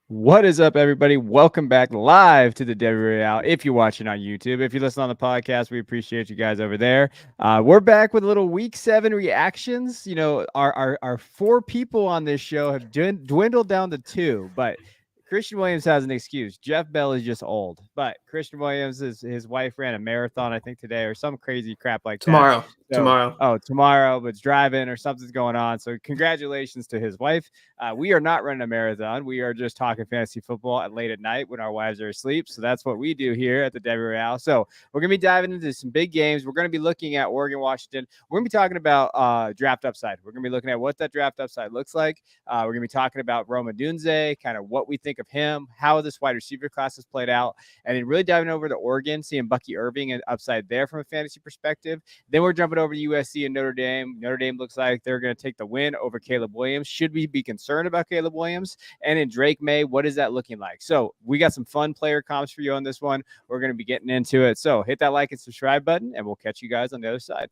What is up, everybody? Welcome back live to the Devy. If you're watching on YouTube, if you listen on the podcast, we appreciate you guys over there. We're back with a little Week 7 reactions. You know, our four people on this show have dwindled down to two, but Christian Williams has an excuse. Jeff Bell is just old, but Christian Williams his wife ran a marathon, I think today, or some crazy crap like that. Tomorrow. So, Tomorrow. tomorrow, but it's driving or something's going on. So, congratulations to his wife. We are not running a marathon. We are just talking fantasy football at late at night when our wives are asleep. So that's what we do here at the Devy Royale. So we're going to be diving into some big games. We're going to be looking at Oregon, Washington. We're going to be talking about draft upside. We're going to be looking at what that draft upside looks like. We're going to be talking about Rome Odunze, kind of what we think of him, how this wide receiver class has played out, and then really diving over to Oregon, seeing Bucky Irving and upside there from a fantasy perspective. Then we're jumping over to USC and Notre Dame. Notre Dame looks like they're going to take the win over Caleb Williams. Should we be concerned about Caleb Williams? And in Drake May, what is that looking like? So we got some fun player comps for you on this one. We're going to be getting into it. So hit that like and subscribe button, and we'll catch you guys on the other side.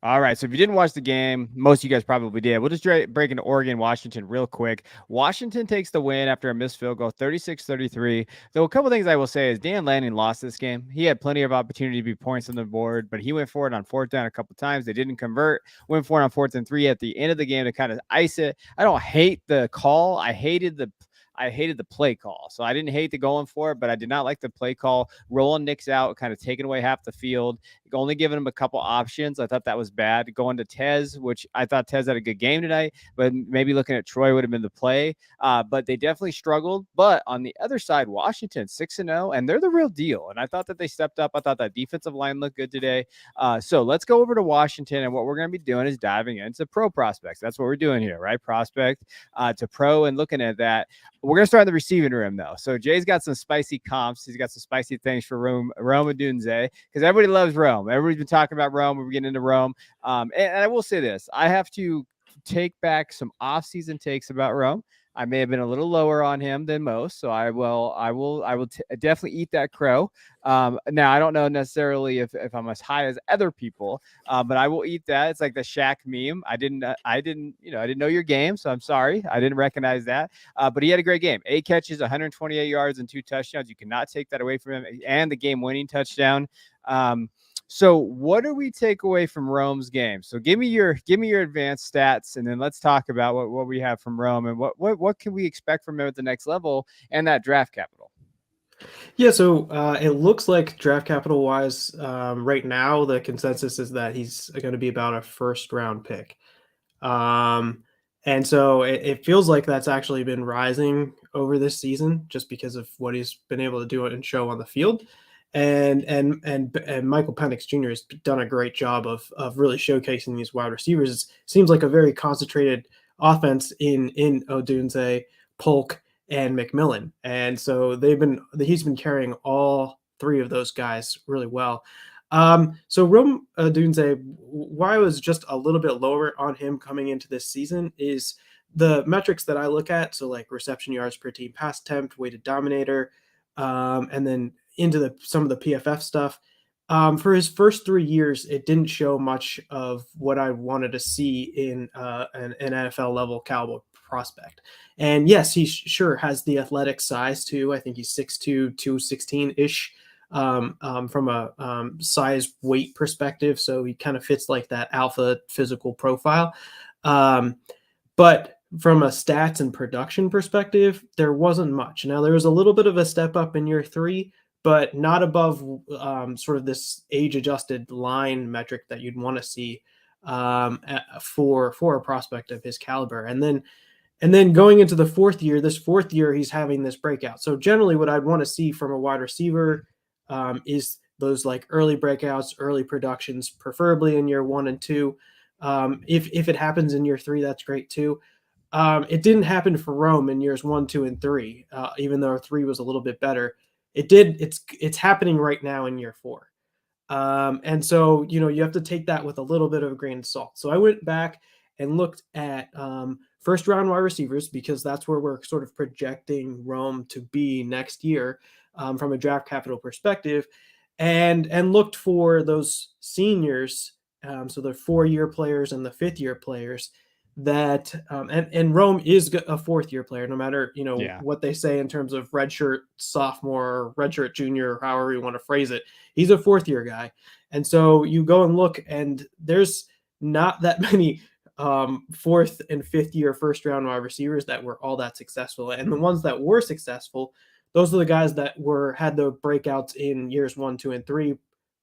All right, so if you didn't watch the game, most of you guys probably did. We'll just break into Oregon, Washington real quick. Washington takes the win after a missed field goal, 36-33. Though a couple things I will say is Dan Lanning lost this game. He had plenty of opportunity to be points on the board, but he went for it on fourth down a couple times. They didn't convert. Went for it on 4th and 3 at the end of the game to kind of ice it. I don't hate the call. I hated the play call. So I didn't hate the going for it, but I did not like the play call. Rolling Nick's out, kind of taking away half the field, only giving him a couple options. I thought that was bad. Going to Tez, which I thought Tez had a good game tonight, but maybe looking at Troy would have been the play. But they definitely struggled. But on the other side, Washington 6-0, and they're the real deal. And I thought that they stepped up. I thought that defensive line looked good today. So let's go over to Washington, and what we're going to be doing is diving into pro prospects. That's what we're doing here, right? Prospect to pro, and looking at that. We're going to start in the receiving room, though. So Jay's got some spicy comps. He's got some spicy things for Rome Odunze, because everybody loves Rome. Everybody's been talking about Rome. We're getting into Rome. And I will say this. I have to take back some off-season takes about Rome. I may have been a little lower on him than most, so I will definitely eat that crow. Now I don't know necessarily if I'm as high as other people, but I will eat that. It's like the Shaq meme. I didn't know your game, so I'm sorry. I didn't recognize that. But he had a great game. 8 catches, 128 yards, and 2 touchdowns. You cannot take that away from him, and the game-winning touchdown. So what do we take away from Rome's game? So give me your advanced stats, and then let's talk about what we have from Rome and what can we expect from him at the next level and that draft capital. Yeah, so it looks like draft capital wise, right now the consensus is that he's going to be about a first round pick. And so it feels like that's actually been rising over this season just because of what he's been able to do and show on the field. And Michael Penix Jr. has done a great job of really showcasing these wide receivers. It seems like a very concentrated offense in Odunze, Polk, and McMillan, and so he's been carrying all 3 of those guys really well. So Rome Odunze, why I was just a little bit lower on him coming into this season is the metrics that I look at. So like reception yards per team, pass attempt, weighted dominator, and then into some of the PFF stuff. For his first 3 years, it didn't show much of what I wanted to see in an NFL level caliber prospect. And yes, he sure has the athletic size too. I think he's 6'2", 216-ish from a size weight perspective. So he kind of fits like that alpha physical profile. But from a stats and production perspective, there wasn't much. Now, there was a little bit of a step up in year 3, but not above sort of this age-adjusted line metric that you'd want to see for a prospect of his caliber. And then going into the 4th year, he's having this breakout. So generally what I'd want to see from a wide receiver is those like early breakouts, early productions, preferably in year 1 and 2. If it happens in year 3, that's great too. It didn't happen for Rome in years 1, 2, and 3, even though 3 was a little bit better. It did. It's happening right now in year 4. And so, you have to take that with a little bit of a grain of salt. So I went back and looked at first round wide receivers, because that's where we're sort of projecting Rome to be next year from a draft capital perspective, and looked for those seniors, so the 4-year players and the 5th-year players that and Rome is a 4th-year player, no matter Yeah. what they say in terms of redshirt sophomore, redshirt junior, or however you want to phrase it. He's a 4th-year guy, and so you go and look, and there's not that many 4th and 5th-year first-round wide receivers that were all that successful, and the ones that were successful, those are the guys that had the breakouts in years 1, 2, and 3,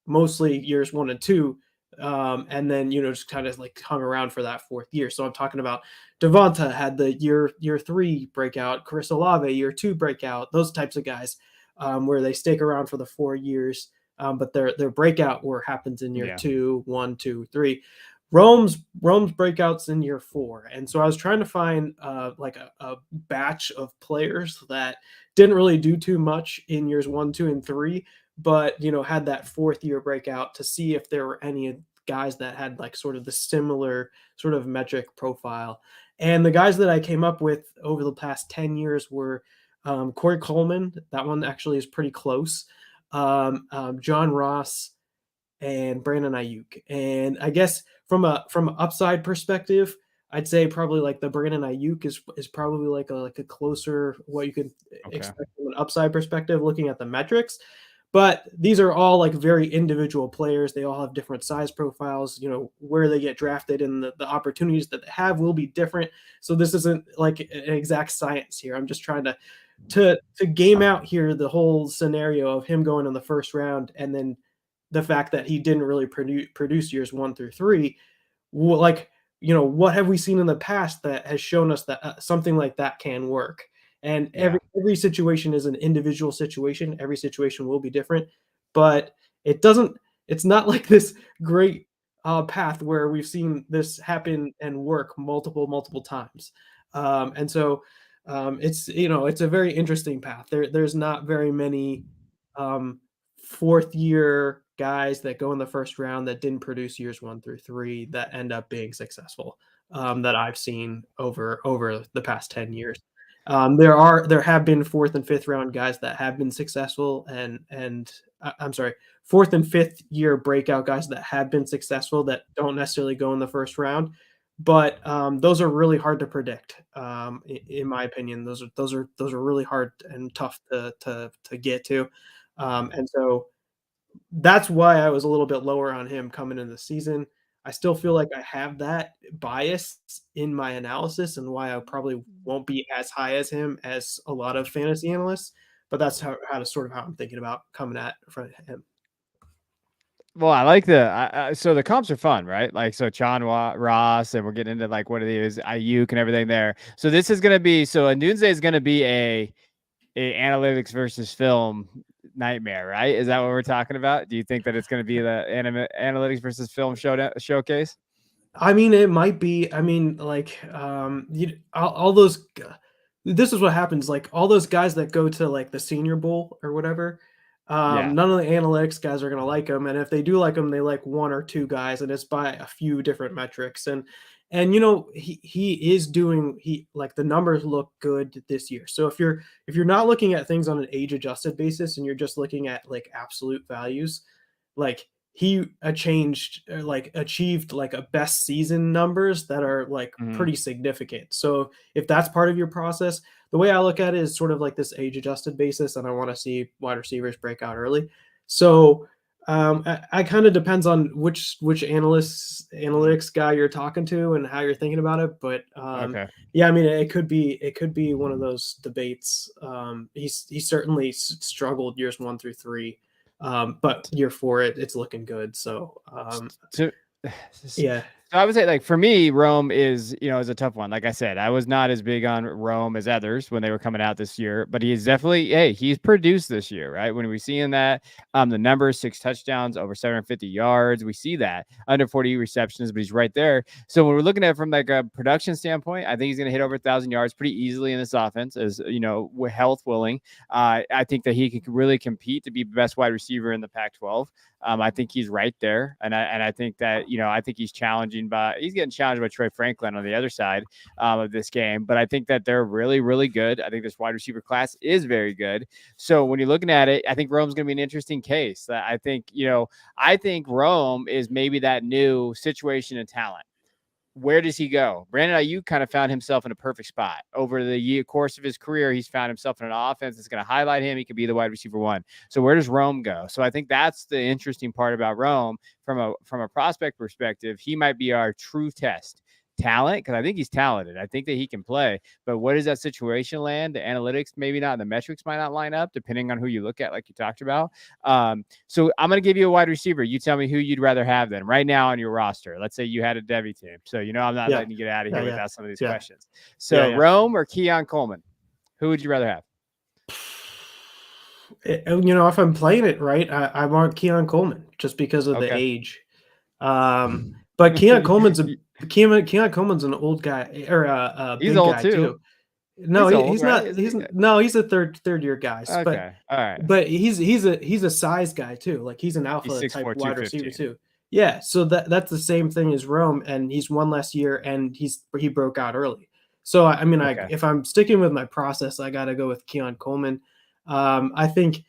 mostly years 1 and 2, and then just kind of like hung around for that 4th year. So I'm talking about Devonta had the year 3 breakout, Chris Olave year 2 breakout, those types of guys, where they stick around for the 4 years, but their breakout where happens in year Yeah. 2, 1, 2, 3. Rome's breakouts in year 4, and so I was trying to find like a batch of players that didn't really do too much in years 1, 2, and 3, but had that 4th-year breakout, to see if there were any guys that had like sort of the similar sort of metric profile. And the guys that I came up with over the past 10 years were Corey Coleman. That one actually is pretty close. John Ross and Brandon Ayuk. And I guess from an upside perspective, I'd say probably like the Brandon Ayuk is probably like a closer what you could expect from an upside perspective, looking at the metrics. But these are all like very individual players. They all have different size profiles. Where they get drafted and the opportunities that they have will be different. So this isn't like an exact science here. I'm just trying to game out here the whole scenario of him going in the first round, and then the fact that he didn't really produce years 1 through 3. Like, what have we seen in the past that has shown us that something like that can work? And every situation is an individual situation. Every situation will be different, but it's not like this great path where we've seen this happen and work multiple times. And so it's a very interesting path. There's not very many 4th-year guys that go in the first round that didn't produce years 1 through 3 that end up being successful, that I've seen over the past 10 years. There have been 4th and 5th round guys that have been successful, and I'm sorry, 4th and 5th-year breakout guys that have been successful that don't necessarily go in the first round. But those are really hard to predict, in my opinion. Those are really hard and tough to get to. And so that's why I was a little bit lower on him coming into the season. I still feel like I have that bias in my analysis, and why I probably won't be as high as him as a lot of fantasy analysts. But that's how I'm thinking about coming at front of him. Well, I like so the comps are fun, right? Like, so Ross, and we're getting into like what it is, Ayuk and everything there. So this is going to be, so Anunze is going to be a analytics versus film nightmare, right? Is that what we're talking about? Do you think that it's going to be the analytics versus film showcase? I mean, it might be. I mean, like, all those. This is what happens. Like all those guys that go to like the Senior Bowl or whatever. Yeah. None of the analytics guys are gonna like them, and if they do like them, they like 1 or 2 guys, and it's by a few different metrics. And he is doing like the numbers look good this year. So if you're not looking at things on an age adjusted basis and you're just looking at like absolute values, like he achieved like a best season numbers that are like pretty significant. So if that's part of your process, the way I look at it is sort of like this age adjusted basis, and I want to see wide receivers break out early. So I kind of depends on which analytics guy you're talking to and how you're thinking about it. But yeah, I mean, it could be one of those debates. He certainly struggled years 1 through 3. But year 4, it's looking good. So yeah. So I would say, like, for me, Rome is a tough one. Like I said, I was not as big on Rome as others when they were coming out this year, but he's definitely, he's produced this year, right? When we see in that, the numbers, 6 touchdowns, over 750 yards, we see that under 40 receptions, but he's right there. So when we're looking at it from like a production standpoint, I think he's going to hit over 1,000 yards pretty easily in this offense, as health willing. I think that he can really compete to be the best wide receiver in the Pac-12. I think he's right there, and I think that I think he's challenging he's getting challenged by Troy Franklin on the other side of this game. But I think that they're really, really good. I think this wide receiver class is very good. So when you're looking at it, I think Rome's going to be an interesting case. I think Rome is maybe that new situation and talent. Where does he go? Brandon Ayuk kind of found himself in a perfect spot. Over the course of his career, he's found himself in an offense that's going to highlight him. He could be the wide receiver one. So where does Rome go? So I think that's the interesting part about Rome from a prospect perspective. He might be our true test. Talent, because I think he's talented. I think that he can play. But where does that situation land? The analytics, maybe not. The metrics might not line up, depending on who you look at, like you talked about. So I'm going to give you a wide receiver. You tell me who you'd rather have then right now on your roster. Let's say you had a Devy team. So, I'm not letting you get out of here without some of these questions. So Rome or Keon Coleman, who would you rather have? If I'm playing it right, I want Keon Coleman just because of the age. But Keon Coleman's an old guy or a big guy too. No, he's not. He's a third year guy. Okay, all right. But he's a size guy too. Like he's an alpha type wide receiver too. Yeah, so that's the same thing as Rome, and he's one less year, and he broke out early. So I mean, if I'm sticking with my process, I got to go with Keon Coleman. I think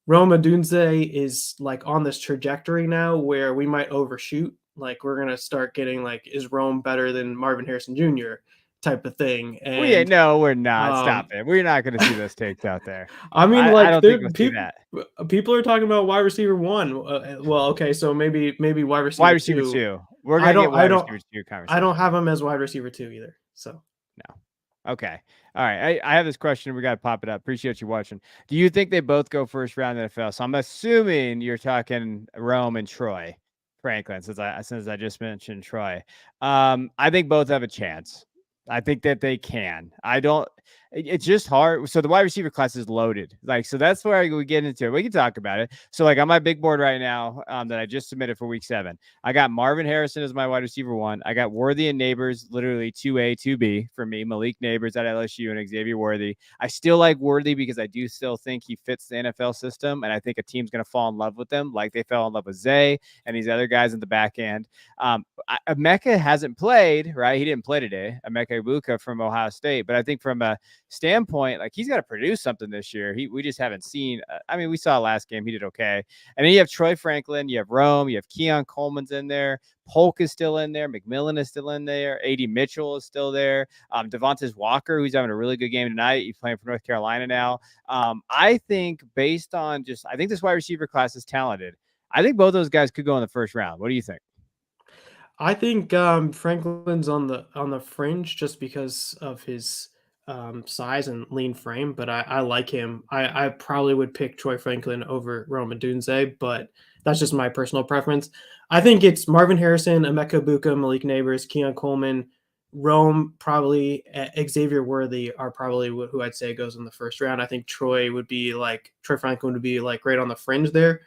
Rome Odunze is like on this trajectory now where we might overshoot. Like we're gonna start getting like, is Rome better than Marvin Harrison Jr. type of thing? And we're not. Stop it. We're not going to see those takes out there. I mean, like, I don't think we'll see that. People are talking about wide receiver one. Well, okay, so maybe wide receiver two. We're going to get wide receiver two conversation. I don't have him as wide receiver two either. So no. Okay. All right. I have this question. We got to pop it up. Appreciate you watching. Do you think they both go first round in the NFL? So I'm assuming you're talking Rome and Troy Franklin, since I just mentioned Troy. I think both have a chance. I think that they can. It's just hard. So the wide receiver class is loaded. So that's where we get into it. We can talk about it. So on my big board right now that I just submitted for week 7, I got Marvin Harrison as my wide receiver 1. I got Worthy and Neighbors, literally 2A, 2B for me. Malik Neighbors at LSU and Xavier Worthy. I still like Worthy because I do still think he fits the NFL system. And I think a team's going to fall in love with him like they fell in love with Zay and these other guys in the back end. Emeka hasn't played, right? He didn't play today. Emeka Egbuka from Ohio State. But I think from a standpoint, like he's got to produce something this year. We just haven't seen. We saw last game. He did okay. And then you have Troy Franklin. You have Rome. You have Keon Coleman's in there. Polk is still in there. McMillan is still in there. A.D. Mitchell is still there. Devontae Walker, who's having a really good game tonight. He's playing for North Carolina now. I think based on I think this wide receiver class is talented. I think both those guys could go in the first round. What do you think? I think Franklin's on the fringe just because of his size and lean frame, but I like him. I probably would pick Troy Franklin over Rome Odunze, but that's just my personal preference. I think it's Marvin Harrison, Emeka Egbuka, Malik Neighbors, Keon Coleman, Rome, probably Xavier Worthy are probably who I'd say goes in the first round. I think Troy Franklin would be like right on the fringe there.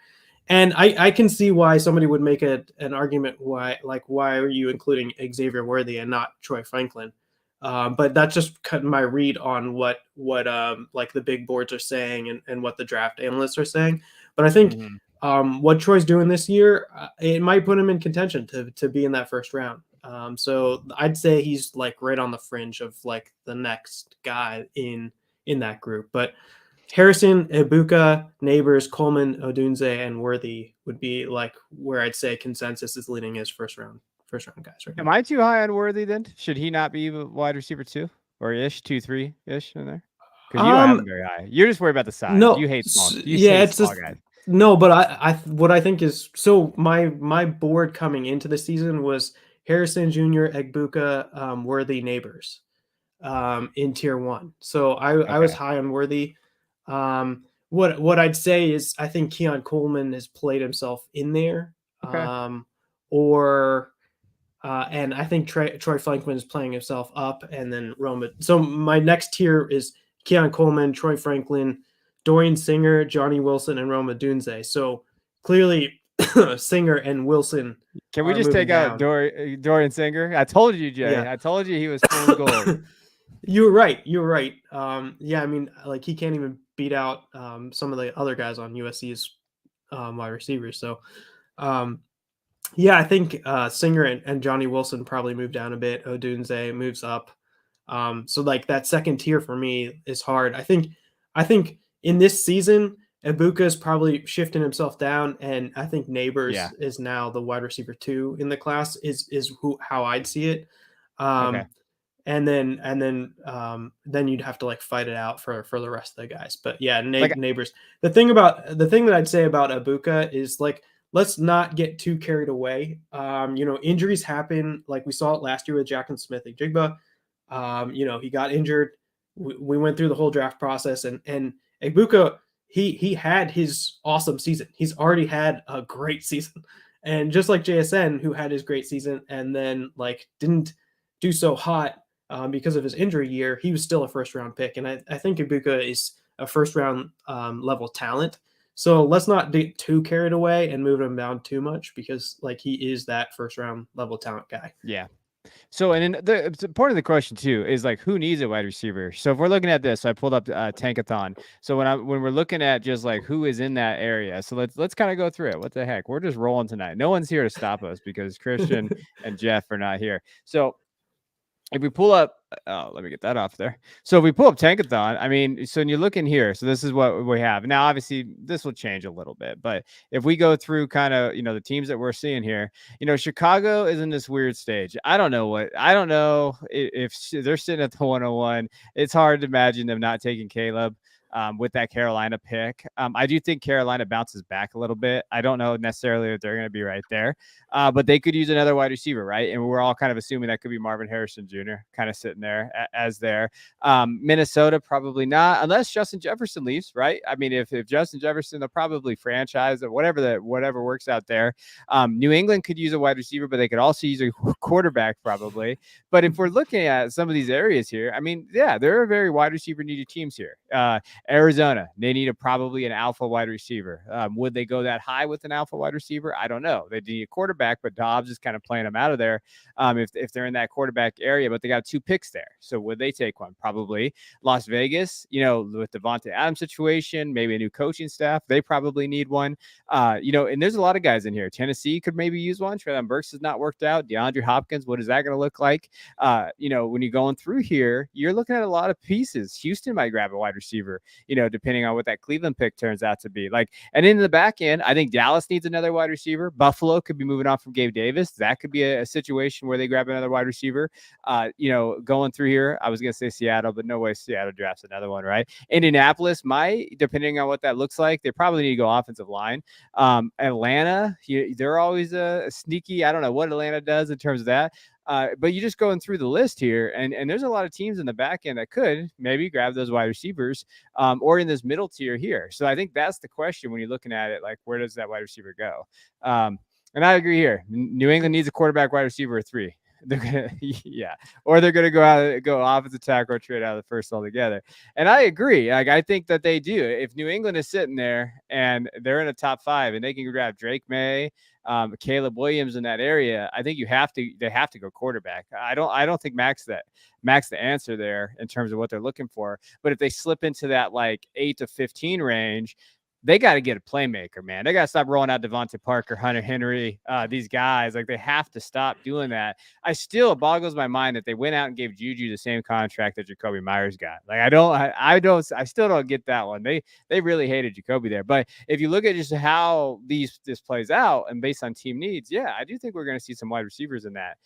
And I can see why somebody would make an argument why are you including Xavier Worthy and not Troy Franklin? But that's just my read on what like the big boards are saying and what the draft analysts are saying. But I think what Troy's doing this year, it might put him in contention to be in that first round. So I'd say he's like right on the fringe of like the next guy in that group. But Harrison, Egbuka, Neighbors, Coleman, Odunze, and Worthy would be like where I'd say consensus is leading his first round guys right now. Am I too high on Worthy then? Should he not be wide receiver 2 or 2-3 in there? Because you don't have him very high. You're just worried about the size. No, you hate small. It's small guys. No, but what I think is so my board coming into the season was Harrison Jr., Egbuka, Worthy, Neighbors in tier 1. So I was high on Worthy. What I'd say is I think Keon Coleman has played himself in there. And I think Troy Franklin is playing himself up, and then Roma. So my next tier is Keon Coleman, Troy Franklin, Dorian Singer, Johnny Wilson, and Rome Odunze. So clearly Singer and Wilson. Can we just take out Dorian Singer? I told you, Jay. Yeah. I told you he was full gold. You're right. Yeah, I mean, like he can't even beat out some of the other guys on USC's wide receivers. So Yeah, I think Singer and Johnny Wilson probably move down a bit. Odunze moves up. So like that second tier for me is hard. I think in this season, Ibuka is probably shifting himself down, and I think Yeah. Neighbors is now the wide receiver 2 in the class. Is who how I'd see it. Okay. Um, and then you'd have to like fight it out for the rest of the guys. But yeah, Like, Neighbors. The thing that I'd say about Ibuka is like, let's not get too carried away. Injuries happen. Like we saw it last year with Jackson Smith and Jigba. He got injured. We went through the whole draft process, and Ibuka, he had his awesome season. He's already had a great season, and just like JSN, who had his great season and then like didn't do so hot because of his injury year, he was still a first round pick, and I think Ibuka is a first round level talent. So let's not get too carried away and move him down too much, because like he is that first round level talent guy. yeah. So, and then the part of the question too is like, who needs a wide receiver? So if we're looking at this, so I pulled up Tankathon. So when we're looking at just like who is in that area, so let's kind of go through it. What the heck? We're just rolling tonight. No one's here to stop us because Christian and Jeff are not here. So if we pull up, let me get that off there. So if we pull up Tankathon, I mean, so when you look in here, so this is what we have. Now, obviously, this will change a little bit, but if we go through kind of, the teams that we're seeing here, Chicago is in this weird stage. I don't know if they're sitting at the 101. It's hard to imagine them not taking Caleb. With that Carolina pick. I do think Carolina bounces back a little bit. I don't know necessarily if they're going to be right there, but they could use another wide receiver, right? And we're all kind of assuming that could be Marvin Harrison Jr. kind of sitting there as there. Minnesota, probably not, unless Justin Jefferson leaves, right? I mean, if Justin Jefferson, they'll probably franchise or whatever works out there. New England could use a wide receiver, but they could also use a quarterback probably. But if we're looking at some of these areas here, I mean, yeah, there are very wide receiver needed teams here. Arizona, they need probably an alpha wide receiver. Would they go that high with an alpha wide receiver? I don't know. They need a quarterback, but Dobbs is kind of playing them out of there if they're in that quarterback area, but they got 2 picks there. So would they take one? Probably. Las Vegas, with the Devontae Adams situation, maybe a new coaching staff, they probably need one. And there's a lot of guys in here. Tennessee could maybe use one. Treylon Burks has not worked out. DeAndre Hopkins, what is that going to look like? When you're going through here, you're looking at a lot of pieces. Houston might grab a wide receiver, depending on what that Cleveland pick turns out to be. Like, and in the back end, I think Dallas needs another wide receiver. Buffalo could be moving on from Gabe Davis. That could be a situation where they grab another wide receiver. Going through here, I was going to say Seattle, but no way Seattle drafts another one, right? Indianapolis might, depending on what that looks like. They probably need to go offensive line. Atlanta, they're always a sneaky. I don't know what Atlanta does in terms of that. But you just going through the list here, and there's a lot of teams in the back end that could maybe grab those wide receivers or in this middle tier here. So I think that's the question when you're looking at it, like, where does that wide receiver go? And I agree here. New England needs a quarterback wide receiver 3. They're gonna, yeah, or they're gonna go offensive tackle or trade out of the first altogether. And I agree. Like, I think that they do. If New England is sitting there and they're in a top 5 and they can grab Drake May, Caleb Williams in that area, I think they have to go quarterback. I don't think Mac's the answer there in terms of what they're looking for. But if they slip into that like 8 to 15 range, they got to get a playmaker, man. They got to stop rolling out Devontae Parker, Hunter Henry, these guys. Like, they have to stop doing that. It boggles my mind that they went out and gave Juju the same contract that Jacoby Myers got. Like, I still don't get that one. They really hated Jacoby there. But if you look at just how this plays out and based on team needs, yeah, I do think we're going to see some wide receivers in that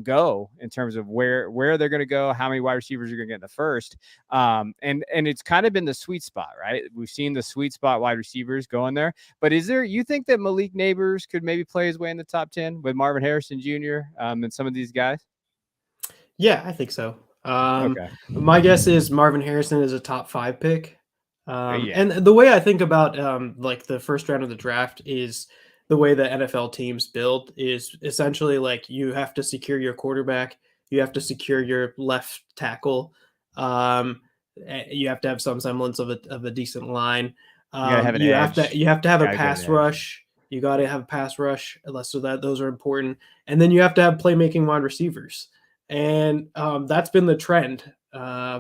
go in terms of where they're going to go, how many wide receivers you're going to get in the first. And it's kind of been the sweet spot, right? We've seen the sweet spot wide receivers going there. But you think that Malik Neighbors could maybe play his way in the top 10 with Marvin Harrison Jr. And some of these guys? Yeah, I think so. Okay. My guess is Marvin Harrison is a top 5 pick. Yeah. And the way I think about like the first round of the draft is the way the NFL teams build is essentially like you have to secure your quarterback, you have to secure your left tackle, you have to have some semblance of a decent line. You got to have an You edge. have to have a Got to get an pass edge. rush. You got to have a pass rush, so that those are important, and then you have to have playmaking wide receivers, and that's been the trend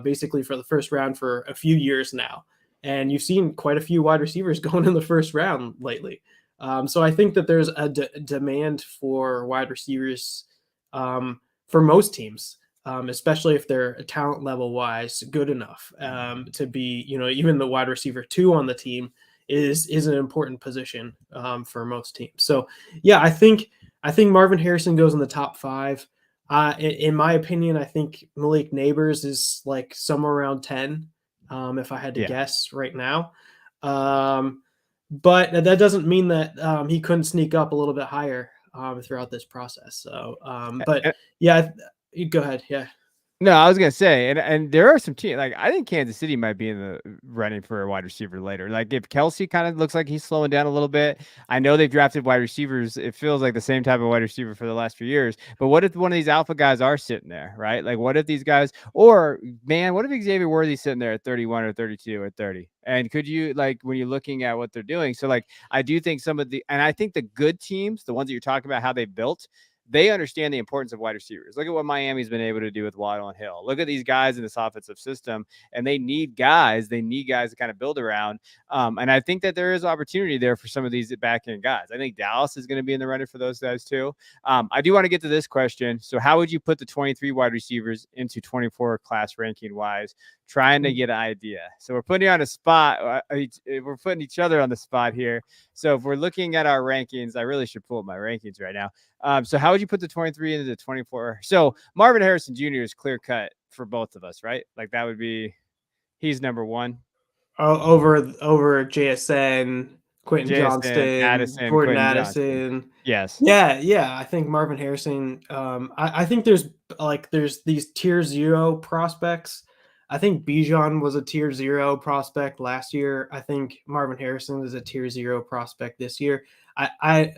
basically for the first round for a few years now. And you've seen quite a few wide receivers going in the first round lately. So I think that there's a demand for wide receivers for most teams, especially if they're talent level wise good enough to be, even the wide receiver 2 on the team is an important position for most teams. So yeah, I think Marvin Harrison goes in the top 5. In my opinion, I think Malik Neighbors is like somewhere around 10, if I had to Yeah. guess right now. But that doesn't mean that he couldn't sneak up a little bit higher throughout this process. So, but yeah, you go ahead. Yeah. No, I was gonna say, and there are some teams like I think Kansas City might be in the running for a wide receiver later. Like if Kelsey kind of looks like he's slowing down a little bit, I know they've drafted wide receivers. It feels like the same type of wide receiver for the last few years. But what if one of these alpha guys are sitting there, right? Like what if these guys, or man, what if Xavier Worthy's sitting there at 31 or 32 or 30? And could you like when you're looking at what they're doing? So like I do think some of the, and I think the good teams, the ones that you're talking about, how they built, they understand the importance of wide receivers. Look at what Miami's been able to do with Waddle and Hill. Look at these guys in this offensive system, and they need guys. They need guys to kind of build around. And I think that there is opportunity there for some of these back end guys. I think Dallas is going to be in the running for those guys too. I do want to get to this question. So, how would you put the 23 wide receivers into 24 class ranking wise? Trying to get an idea. So we're putting you on a spot. We're putting each other on the spot here. So if we're looking at our rankings, I really should pull up my rankings right now. So how would you put the 23 into the 24? So Marvin Harrison Jr. is clear cut for both of us, right? Like that would be, he's number 1. Over JSN, Quentin JSN, Johnston, Addison, Jordan Quentin Johnston. Addison. Yes. Yeah. I think Marvin Harrison. I think there's these tier 0 prospects. I think Bijan was a tier 0 prospect last year. I think Marvin Harrison is a tier 0 prospect this year. I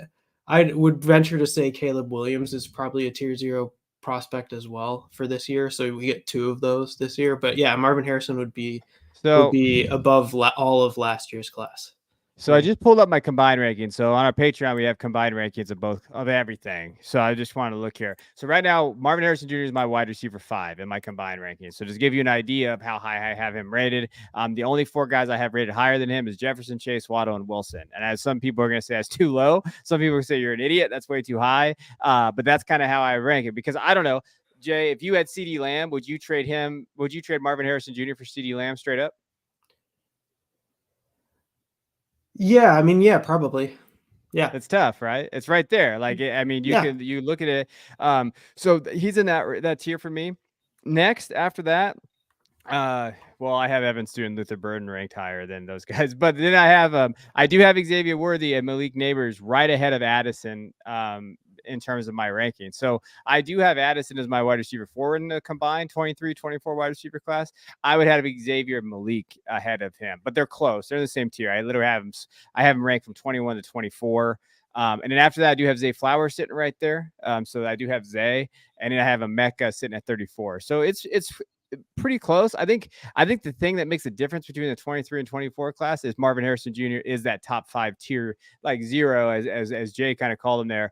would venture to say Caleb Williams is probably a tier 0 prospect as well for this year. So we get 2 of those this year. But yeah, Marvin Harrison would be So above all of last year's class. So I just pulled up my combined rankings. So on our Patreon, we have combined rankings of everything. So I just want to look here. So right now, Marvin Harrison Jr. is my wide receiver 5 in my combined rankings. So just give you an idea of how high I have him rated. The only 4 guys I have rated higher than him is Jefferson, Chase, Waddle, and Wilson. And as some people are going to say that's too low, some people say you're an idiot. That's way too high. But that's kind of how I rank it because I don't know. Jay, if you had CeeDee Lamb, would you trade him? Would you trade Marvin Harrison Jr. for CeeDee Lamb straight up? Yeah, I mean, yeah, probably. Yeah. It's tough, right? It's right there. Like, I mean, you look at it. So he's in that tier for me. Next, after that, well, I have Evan Stu and Luther Burden ranked higher than those guys, but then I do have Xavier Worthy and Malik Neighbors right ahead of Addison, in terms of my ranking. So I do have Addison as my wide receiver 4 in the combined 23, 24 wide receiver class. I would have Xavier Malik ahead of him, but they're close. They're in the same tier. I literally have them ranked from 21 to 24. And then after that, I do have Zay Flowers sitting right there. So I do have Zay, and then I have a Mecca sitting at 34. So it's pretty close. I think the thing that makes a difference between the 23 and 24 class is Marvin Harrison Jr. is that top 5 tier, like 0, as Jay kind of called him there,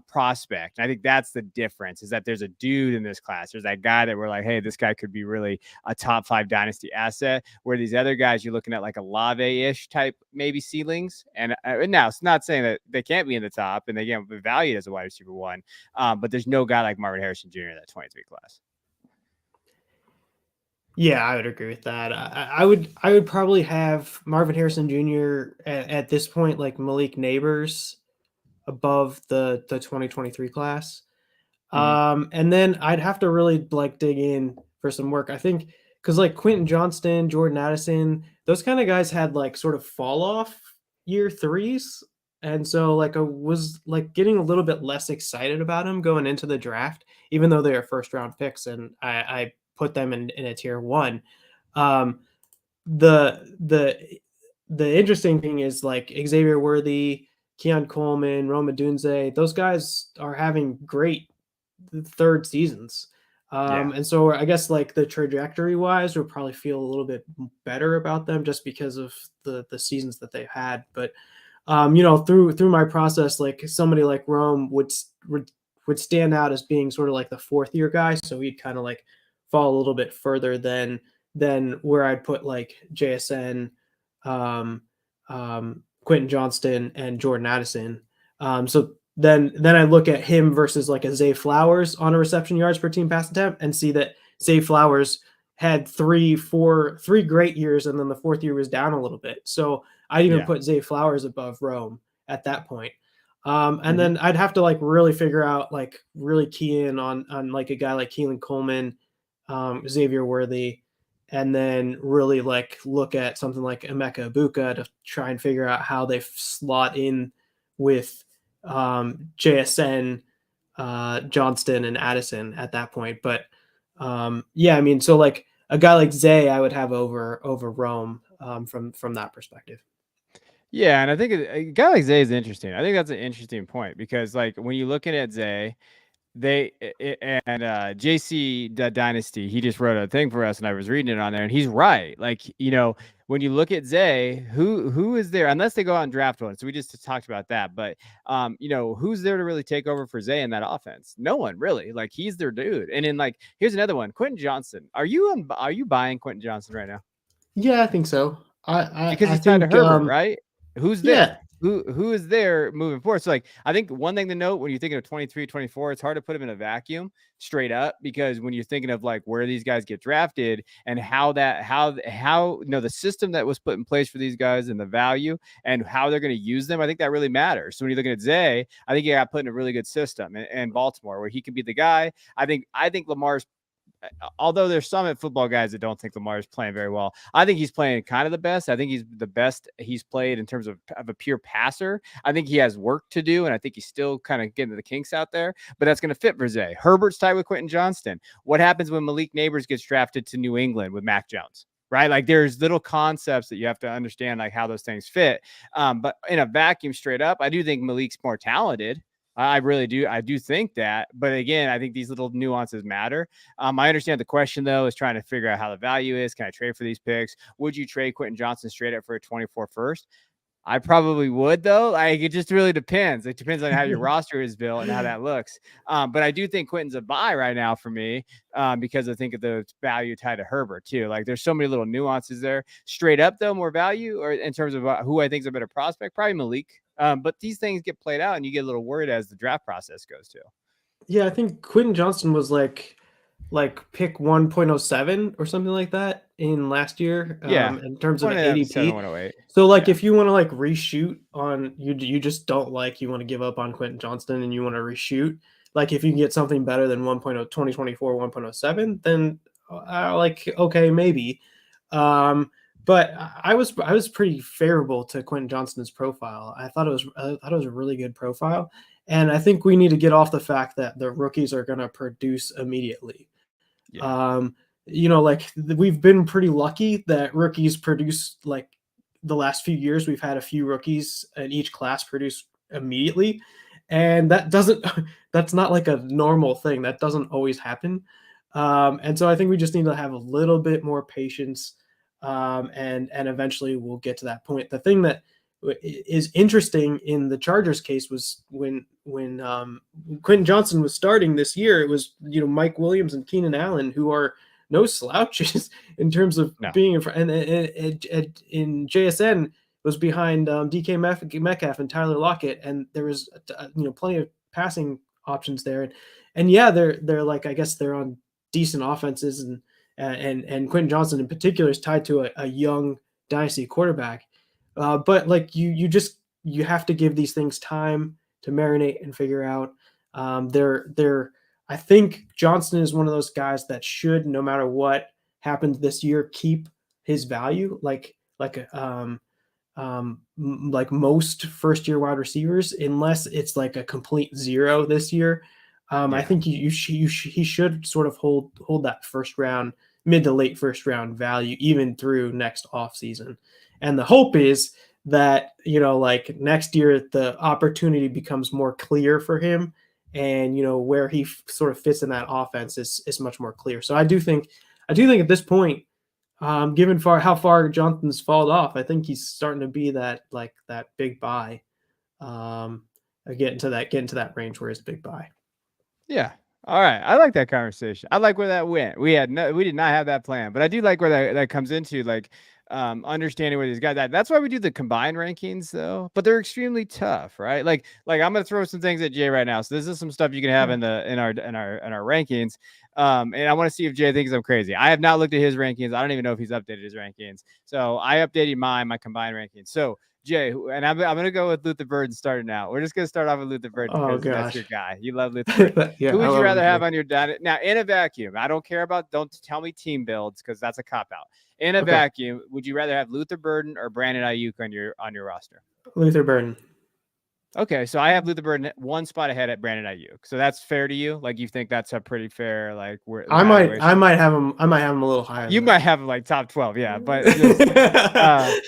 prospect. And I think that's the difference, is that there's a dude in this class. There's that guy that we're like, hey, this guy could be really a top 5 dynasty asset, where these other guys, you're looking at like a Lave-ish type, maybe ceilings. And now it's not saying that they can't be in the top and they can't be valued as a wide receiver 1. But there's no guy like Marvin Harrison Jr. in that 23 class. Yeah, I would agree with that. I would probably have Marvin Harrison Jr. At this point, like Malik Neighbors, above the 2023 class. And then I'd have to really like dig in for some work. I think because like Quentin Johnston, Jordan Addison, those kind of guys had like sort of fall off year 3s. And so like I was like getting a little bit less excited about them going into the draft, even though they are first round picks, and I put them in a tier 1. Um, the interesting thing is like Xavier Worthy, Keon Coleman, Roma Dunze, those guys are having great 3rd seasons. And so I guess like the trajectory wise, we'll probably feel a little bit better about them just because of the seasons that they've had. But through my process, like somebody like Rome would stand out as being sort of like the 4th year guy. So he'd kind of like fall a little bit further than where I'd put like JSN, Quentin Johnston and Jordan Addison. So then I look at him versus like a Zay Flowers on a reception yards per team pass attempt and see that Zay Flowers had three great years, and then the fourth year was down a little bit. So I'd even Yeah. put Zay Flowers above Rome at that point. And Mhm. then I'd have to like really figure out, like really key in on like a guy like Keelan Coleman, Xavier Worthy, and then really like look at something like Emeka Ibuka to try and figure out how they slot in with JSN, Johnston, and Addison at that point. But yeah, I mean, so like a guy like Zay, I would have over Rome, from that perspective. Yeah, and I think a guy like Zay is interesting. I think that's an interesting point because, like, when you're looking at Zay, they and JC Dynasty, he just wrote a thing for us, and I was reading it on there, and he's right. Like, when you look at Zay, who is there unless they go out and draft one? So we just talked about that, but who's there to really take over for Zay in that offense? No one really. Like, he's their dude. And then, like, here's another one, Quentin Johnson. Are you buying Quentin Johnson right now? Yeah, I think so. Because I he's tied to think Herbert, right? Who's yeah. there? Who is there moving forward? So, like, I think one thing to note when you're thinking of 23, 24, it's hard to put them in a vacuum straight up, because when you're thinking of like where these guys get drafted and how the system that was put in place for these guys and the value and how they're going to use them, I think that really matters. So when you're looking at Zay, I think you got put in a really good system in Baltimore where he can be the guy. I think Lamar's, although there's some football guys that don't think Lamar is playing very well, I think he's playing kind of the best. I think he's the best he's played in terms of a pure passer. I think he has work to do, and I think he's still kind of getting the kinks out there, but that's going to fit for Zay. Herbert's tied with Quentin Johnston. What happens when Malik Neighbors gets drafted to New England with Mac Jones? Right? Like, there's little concepts that you have to understand, like how those things fit. But in a vacuum, straight up, I do think Malik's more talented. I really do. I do think that. But again, I think these little nuances matter. I understand the question, though, is trying to figure out how the value is. Can I trade for these picks? Would you trade Quentin Johnson straight up for a 24 first? I probably would, though. Like, it just really depends. It depends on how your roster is built and how that looks. But I do think Quentin's a buy right now for me, because I think of the value tied to Herbert, too. Like, there's so many little nuances there. Straight up, though, more value, or in terms of who I think is a better prospect, probably Malik. But these things get played out, and you get a little worried as the draft process goes, too. Yeah, I think Quentin Johnston was like pick 1.07 or something like that in last year, Yeah. in terms of 107, ADP. 108. So like Yeah. if you want to like reshoot on you just don't like, you want to give up on Quentin Johnston and you want to reshoot, like if you can get something better than 1.0 2024 1.07, then like okay, maybe. Um but I was pretty favorable to Quentin Johnston's profile. I thought it was a really good profile. And I think we need to get off the fact that the rookies are going to produce immediately. Yeah. Um, like we've been pretty lucky that rookies produce, like the last few years. We've had a few rookies in each class produce immediately, and that doesn't. That's not like a normal thing. That doesn't always happen. And so I think we just need to have a little bit more patience, and eventually we'll get to that point. The thing that is interesting in the Chargers case was when Quentin Johnson was starting this year, it was Mike Williams and Keenan Allen, who are no slouches in terms of No. being in front. And in JSN was behind DK Metcalf and Tyler Lockett, and there was plenty of passing options there. And yeah, they're like, I guess they're on decent offenses, and Quentin Johnson in particular is tied to a young dynasty quarterback. But like you have to give these things time to marinate and figure out. They're I think Johnson is one of those guys that should, no matter what happens this year, keep his value. Like most first year wide receivers, unless it's like a complete zero this year. I Yeah. think he should sort of hold that first round, mid to late first round value even through next off season. And the hope is that like next year the opportunity becomes more clear for him, and where he sort of fits in that offense is much more clear. So I do think at this point, given how far Johnson's fallen off, I think he's starting to be that big buy. Getting to that range where it's a big buy. Yeah. All right. I like that conversation. I like where that went. We did not have that plan, but I do like where that comes into. Like, understanding where these guys at. That's why we do the combined rankings though, but they're extremely tough, right? Like I'm gonna throw some things at Jay right now. So this is some stuff you can have in our rankings. And I want to see if Jay thinks I'm crazy. I have not looked at his rankings. I don't even know if he's updated his rankings. So I updated my combined rankings. So Jay, and I'm going to go with Luther Burden starting out. We're just going to start off with Luther Burden Oh because that's your gosh. guy. You love Luther Burden. Yeah, Who I would you love rather have Luther. on your data? Now, in a vacuum, I don't care about, don't tell me team builds because that's a cop out. In a Okay. vacuum, would you rather have Luther Burden or Brandon Ayuk on your roster? Luther Burden. Okay, so I have Luther Burden one spot ahead at Brandon Ayuk. So that's fair to you? Like you think that's a pretty fair like I evaluation? might have him. I might have him a little higher You than might have him like top 12, yeah, but just uh that.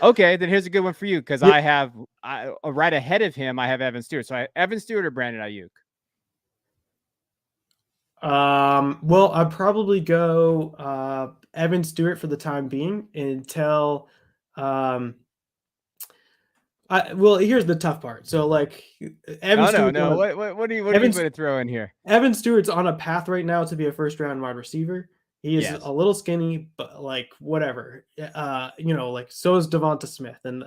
okay, then here's a good one for you because Yeah. I have right ahead of him. I have Evan Stewart. So I Evan Stewart or Brandon Ayuk. Well, I'd probably go Evan Stewart for the time being until um well, here's the tough part. So like Evan Stewart's No. on What are you Evan going to throw in here? Evan Stewart's on a path right now to be a first round wide receiver. He is a Yes. little skinny, but like whatever. Like so is Devonta Smith, and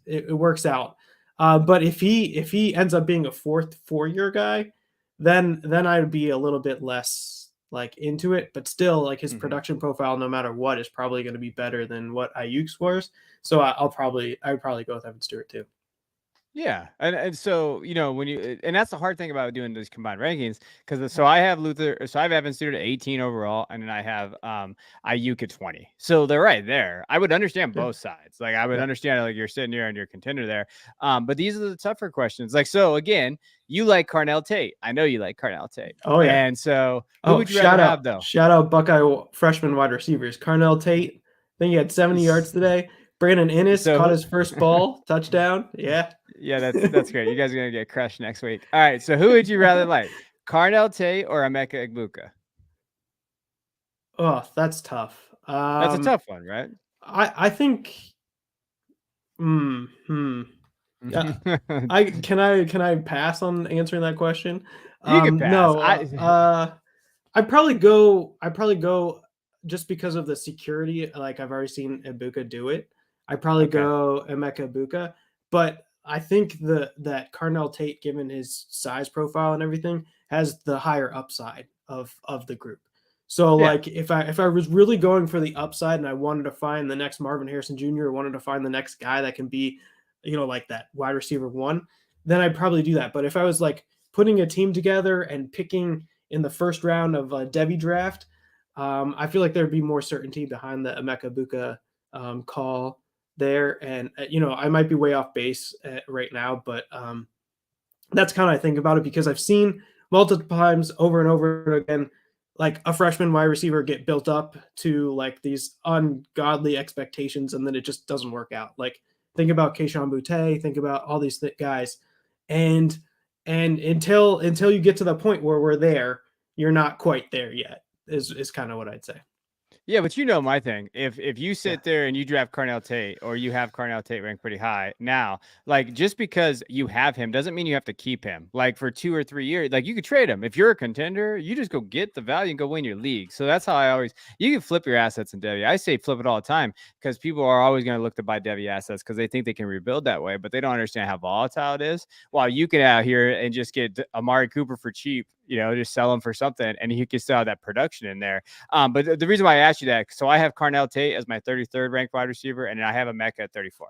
it works out. But if he ends up being a 4-year guy, then I'd be a little bit less like into it. But still, like his Mm-hmm. production profile, no matter what, is probably going to be better than what Ayuk's was. So I'd probably go with Evan Stewart too. Yeah, and so when you and that's the hard thing about doing these combined rankings because so I have Evan Stewart at 18 overall, and then I have Ayuk at 20. So they're right there. I would understand Yeah. both sides. Like I would Yeah. understand like you're sitting here and you're contender there. But these are the tougher questions. Like so again, you like Carnell Tate. I know you like Carnell Tate. Oh yeah. And so who Oh, would you rather have though? shout out Buckeye freshman wide receivers. Carnell Tate, I think he had 70 yards today. Brandon Innis So caught his first ball, touchdown. Yeah. yeah, that's great. You guys are gonna get crushed next week. All right. So who would you rather like? Carnell Tate or Emeka Egbuka? Oh, that's tough. That's a tough one, right? I think hmm. Uh, You can I pass on answering that question? can pass. No. I'd probably go just because of the security. Like I've already seen Ibuka do it. I'd probably Okay. go Emeka Ibuka, but I think that Carnell Tate, given his size profile and everything, has the higher upside of the group. So Yeah. like if I was really going for the upside and I wanted to find the next Marvin Harrison Jr. or wanted to find the next guy that can be, like that wide receiver one, then I'd probably do that. But if I was like putting a team together and picking in the first round of a Devy draft, I feel like there'd be more certainty behind the Emeka Buka call there. And, I might be way off base right now, but that's kind of I think about it because I've seen multiple times over and over again, like a freshman wide receiver get built up to like these ungodly expectations, and then it just doesn't work out. Like think about Keishon Butte, think about all these guys, and until you get to the point where we're there, you're not quite there yet. Is kind of what I'd say. Yeah, but you know my thing. If you Yeah. sit there and you draft Carnell Tate or you have Carnell Tate ranked pretty high now, like just because you have him doesn't mean you have to keep him. Like for 2 or 3 years, like you could trade him. If you're a contender, you just go get the value and go win your league. So that's how you can flip your assets in Devy. I say flip it all the time because people are always going to look to buy Devy assets because they think they can rebuild that way, but they don't understand how volatile it is. While you can out here and just get Amari Cooper for cheap, just sell him for something and he can still have that production in there. But the reason why I asked you that, so I have Carnell Tate as my 33rd ranked wide receiver, and I have Emeka at 34.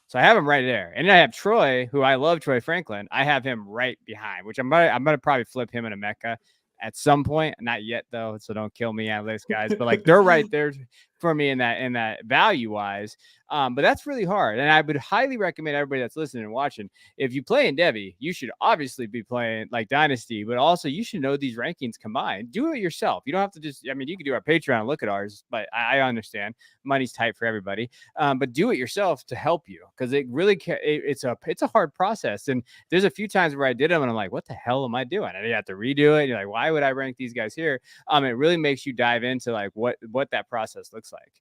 So I have him right there. And then I have Troy, who I love, Troy Franklin. I have him right behind, which I'm gonna probably flip him and Emeka at some point. Not yet though, so don't kill me, analytics guys. But like they're right there for me in that value wise. But that's really hard. And I would highly recommend everybody that's listening and watching, if you play in Devy, you should obviously be playing like Dynasty, but also you should know these rankings combined. Do it yourself. You don't have to just, I mean, you can do our Patreon and look at ours, but I understand money's tight for everybody. But do it yourself to help you because it really it's a hard process. And there's a few times where I did them and I'm like, what the hell am I doing? And you have to redo it. And you're like, why would I rank these guys here? It really makes you dive into like what that process looks like.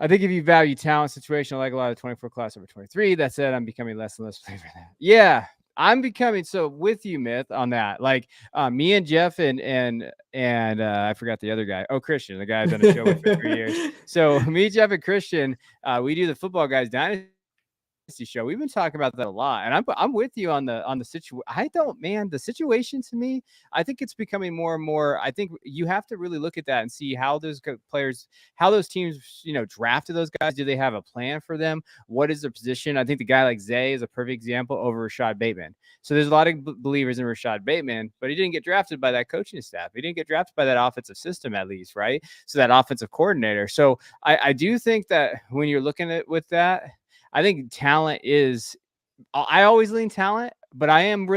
I think if you value talent, situation, I like a lot of 24 class over 23. That said, I'm becoming less and less flavor that. Yeah, I'm becoming so with you, Myth, on that. Like me and Jeff and I forgot the other guy. Oh, Christian, the guy I've done a show with for 3 years. So me, Jeff, and Christian, we do the Football Guys Dynasty show. We've been talking about that a lot, and I'm with you on the situation. I don't, man, the situation to me, I think it's becoming more and more. I think you have to really look at that and see how those players, how those teams, drafted those guys. Do they have a plan for them? What is their position? I think the guy like Zay is a perfect example over Rashad Bateman. So there's a lot of believers in Rashad Bateman, but he didn't get drafted by that coaching staff. He didn't get drafted by that offensive system, at least, right? So that offensive coordinator. So I do think that when you're looking at with that, I think talent is, I always lean talent, but I'm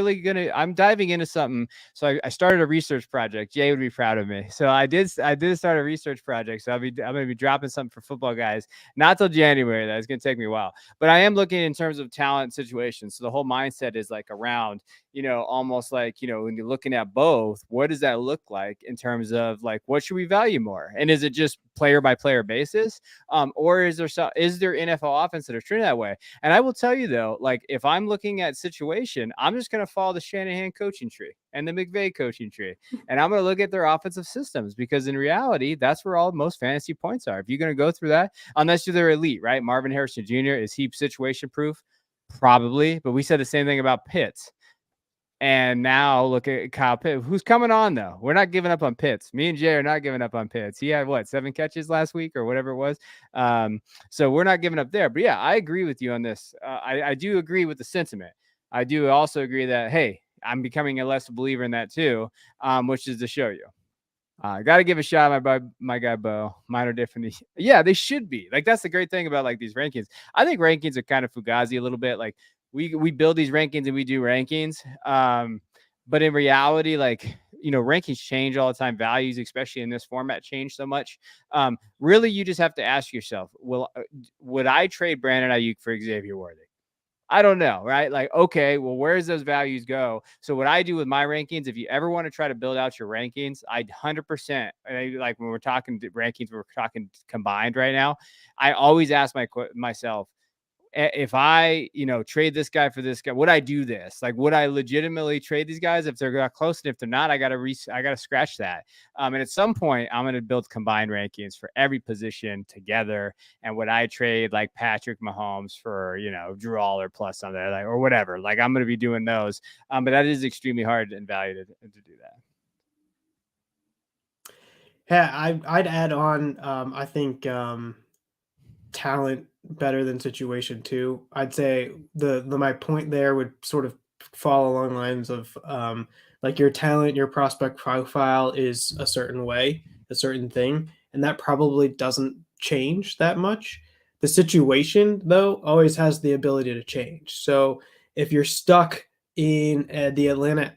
diving into something. So I started a research project. Jay would be proud of me. So I did start a research project. So I'm going to be dropping something for Football Guys, not till January. That's going to take me a while, but I am looking in terms of talent situations. So the whole mindset is like around, almost like, when you're looking at both, what does that look like in terms of like, what should we value more? And is it just player by player basis? Or is there NFL offense that are treated that way? And I will tell you though, like if I'm looking at situation, I'm just going to follow the Shanahan coaching tree and the McVay coaching tree. And I'm going to look at their offensive systems, because in reality, that's where all most fantasy points are. If you're going to go through that, unless you're their elite, right? Marvin Harrison Jr., is he situation proof? Probably. But we said the same thing about Pitts. And now look at Kyle Pitts, who's coming on though. We're not giving up on Pitts. Me and Jay are not giving up on Pitts. He had 7 catches last week or whatever it was. So we're not giving up there. But yeah, I agree with you on this. I do agree with the sentiment. I do also agree that, hey, I'm becoming a less believer in that too, which is to show you. I got to give a shout out my guy Bo. Mine are different. Yeah, they should be. Like that's the great thing about like these rankings. I think rankings are kind of fugazi a little bit. Like we build these rankings and we do rankings. But in reality, like rankings change all the time. Values, especially in this format, change so much. Really, you just have to ask yourself: would I trade Brandon Ayuk for Xavier Worthy? I don't know, right? Like, okay, well, where's those values go? So what I do with my rankings, if you ever want to try to build out your rankings, I 100%, like when we're talking rankings, we're talking combined right now. I always ask myself, if I, trade this guy for this guy, would I do this? Like, would I legitimately trade these guys if they're close? And if they're not, I got to scratch that. And at some point I'm going to build combined rankings for every position together. And would I trade like Patrick Mahomes for, Drew Aller plus something like, or whatever, like I'm going to be doing those. But that is extremely hard and valued to do that. Yeah, I'd add on, I think, talent better than situation too. I'd say my point there would sort of fall along lines of like your talent, your prospect profile is a certain way, a certain thing, and that probably doesn't change that much. The situation though always has the ability to change. So if you're stuck in the Atlanta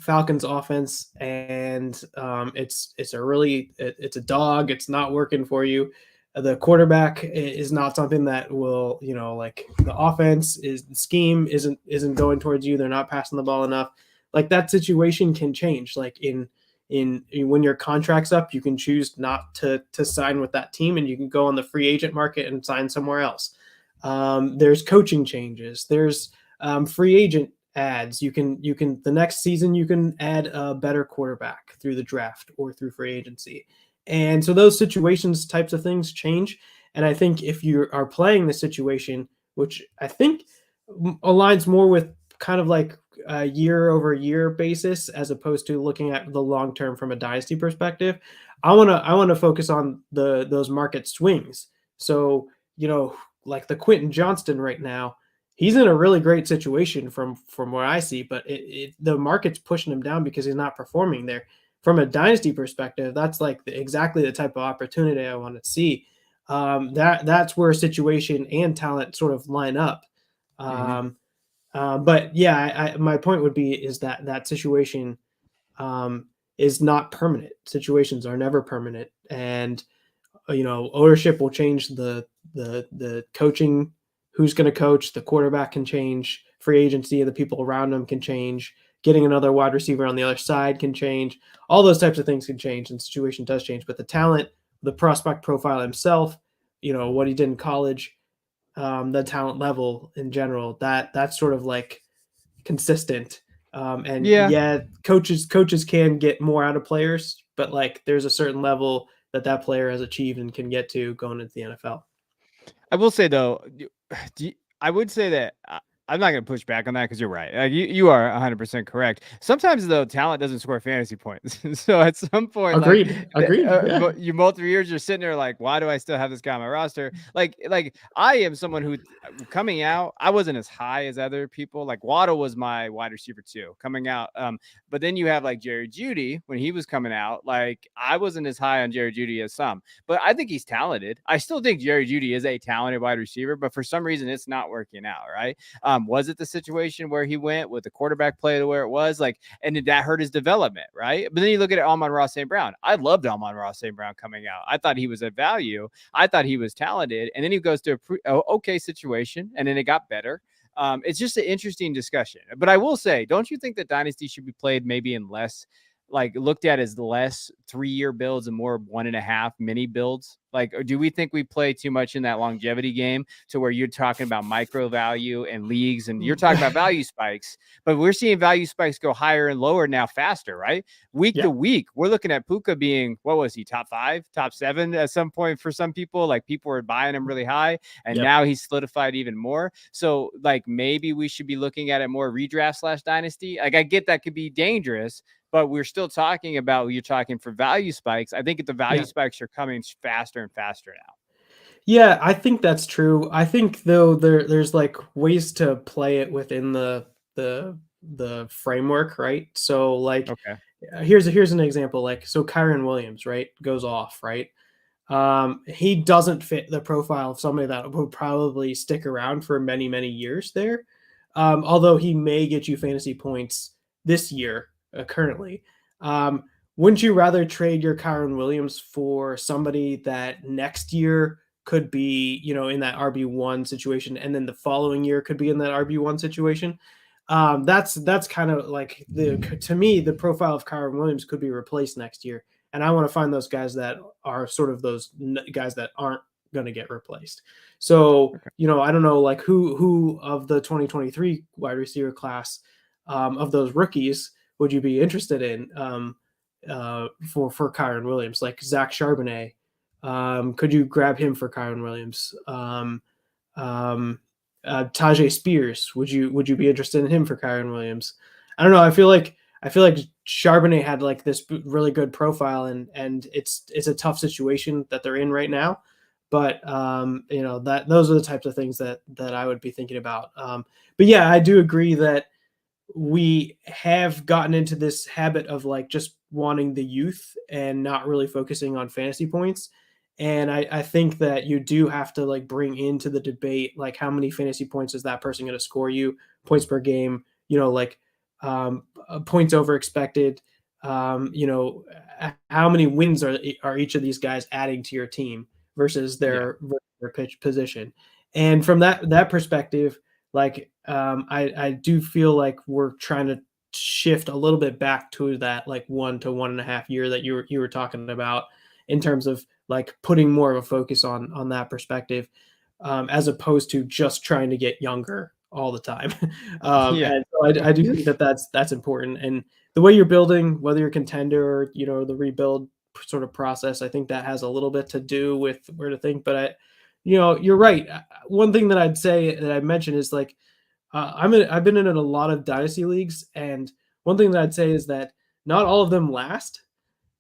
Falcons offense and it's a dog, it's not working for you, the quarterback is not something that will, like the offense is the scheme isn't going towards you. They're not passing the ball enough. Like that situation can change. Like in when your contract's up, you can choose not to sign with that team, and you can go on the free agent market and sign somewhere else. There's coaching changes. There's free agent ads. You can the next season you can add a better quarterback through the draft or through free agency. And so those situations, types of things change. And I think if you are playing the situation, which I think aligns more with kind of like a year over year basis, as opposed to looking at the long term from a dynasty perspective, I want to focus on those market swings. So, like the Quentin Johnston right now, he's in a really great situation from what I see, but the market's pushing him down because he's not performing there. From a dynasty perspective, that's like exactly the type of opportunity I want to see. That's where situation and talent sort of line up. But yeah, my point would be is that situation is not permanent. Situations are never permanent, and ownership will change the coaching. Who's going to coach? The quarterback can change. Free agency and the people around him can change. Getting another wide receiver on the other side can change. All those types of things can change, and the situation does change. But the talent, the prospect profile himself, what he did in college, the talent level in general, that's sort of like consistent. And Yeah, yeah, coaches can get more out of players, but like there's a certain level that player has achieved and can get to going into the NFL. I will say though, I would say that I'm not going to push back on that because you're right. Like, you are 100% correct. Sometimes though, talent doesn't score fantasy points. So at some point, like Agreed. Yeah. you multiple years, you're sitting there like, why do I still have this guy on my roster? Like I am someone who coming out, I wasn't as high as other people. Like Waddle was my wide receiver too coming out. But then you have like Jerry Judy when he was coming out. Like I wasn't as high on Jerry Judy as some, but I think he's talented. I still think Jerry Judy is a talented wide receiver, but for some reason it's not working out, right? Was it the situation where he went with the quarterback play to where it was like, and did that hurt his development, right? But then you look at Amon-Ra St. Brown. I loved Amon-Ra St. Brown coming out. I thought he was a value. I thought he was talented, and then he goes to a okay situation, and then it got better. It's just an interesting discussion. But I will say, don't you think that Dynasty should be played maybe in less, like looked at as less 3-year builds and more 1.5 mini builds? Like, do we think we play too much in that longevity game to where you're talking about micro value and leagues and you're talking about value spikes, but we're seeing value spikes go higher and lower now faster, right? Week Yeah. to week, we're looking at Puka being, what was he, top 5, top 7 at some point for some people? Like people were buying him really high, and Yep. now he's solidified even more. So like maybe we should be looking at it more redraft / dynasty. Like I get that could be dangerous, but we're still talking about, you're talking for value spikes. I think the value Yeah. spikes are coming faster and faster now. Yeah, I think that's true. I think though there's like ways to play it within the framework, right? So like Okay. here's an example. Like so Kyron Williams, right, goes off, right? He doesn't fit the profile of somebody that would probably stick around for many, many years there. Although he may get you fantasy points this year, currently. Um, wouldn't you rather trade your Kyron Williams for somebody that next year could be, in that RB1 situation, and then the following year could be in that RB1 situation? That's kind of like to me, the profile of Kyron Williams could be replaced next year. And I want to find those guys that are sort of those guys that aren't going to get replaced. So, Okay. I don't know, like who of the 2023 wide receiver class, of those rookies would you be interested in, for Kyron Williams, like Zach Charbonnet? Could you grab him for Kyron Williams? Um, Tajay Spears, would you be interested in him for Kyron Williams? I don't know. I feel like Charbonnet had like this really good profile, and it's a tough situation that they're in right now. But that those are the types of things that I would be thinking about. But yeah, I do agree that we have gotten into this habit of like just wanting the youth and not really focusing on fantasy points. And I think that you do have to like bring into the debate like how many fantasy points is that person going to score you, points per game, like points over expected, how many wins are each of these guys adding to your team versus Yeah. their pitch position. And from that perspective, like I do feel like we're trying to shift a little bit back to that like 1 to 1.5 year that you were talking about, in terms of like putting more of a focus on that perspective, as opposed to just trying to get younger all the time. Yeah. And so I do think that that's important. And the way you're building, whether you're contender or the rebuild sort of process, I think that has a little bit to do with where to think. But you're right. One thing that I'd say that I mentioned is like I've been in a lot of dynasty leagues, and one thing that I'd say is that not all of them last.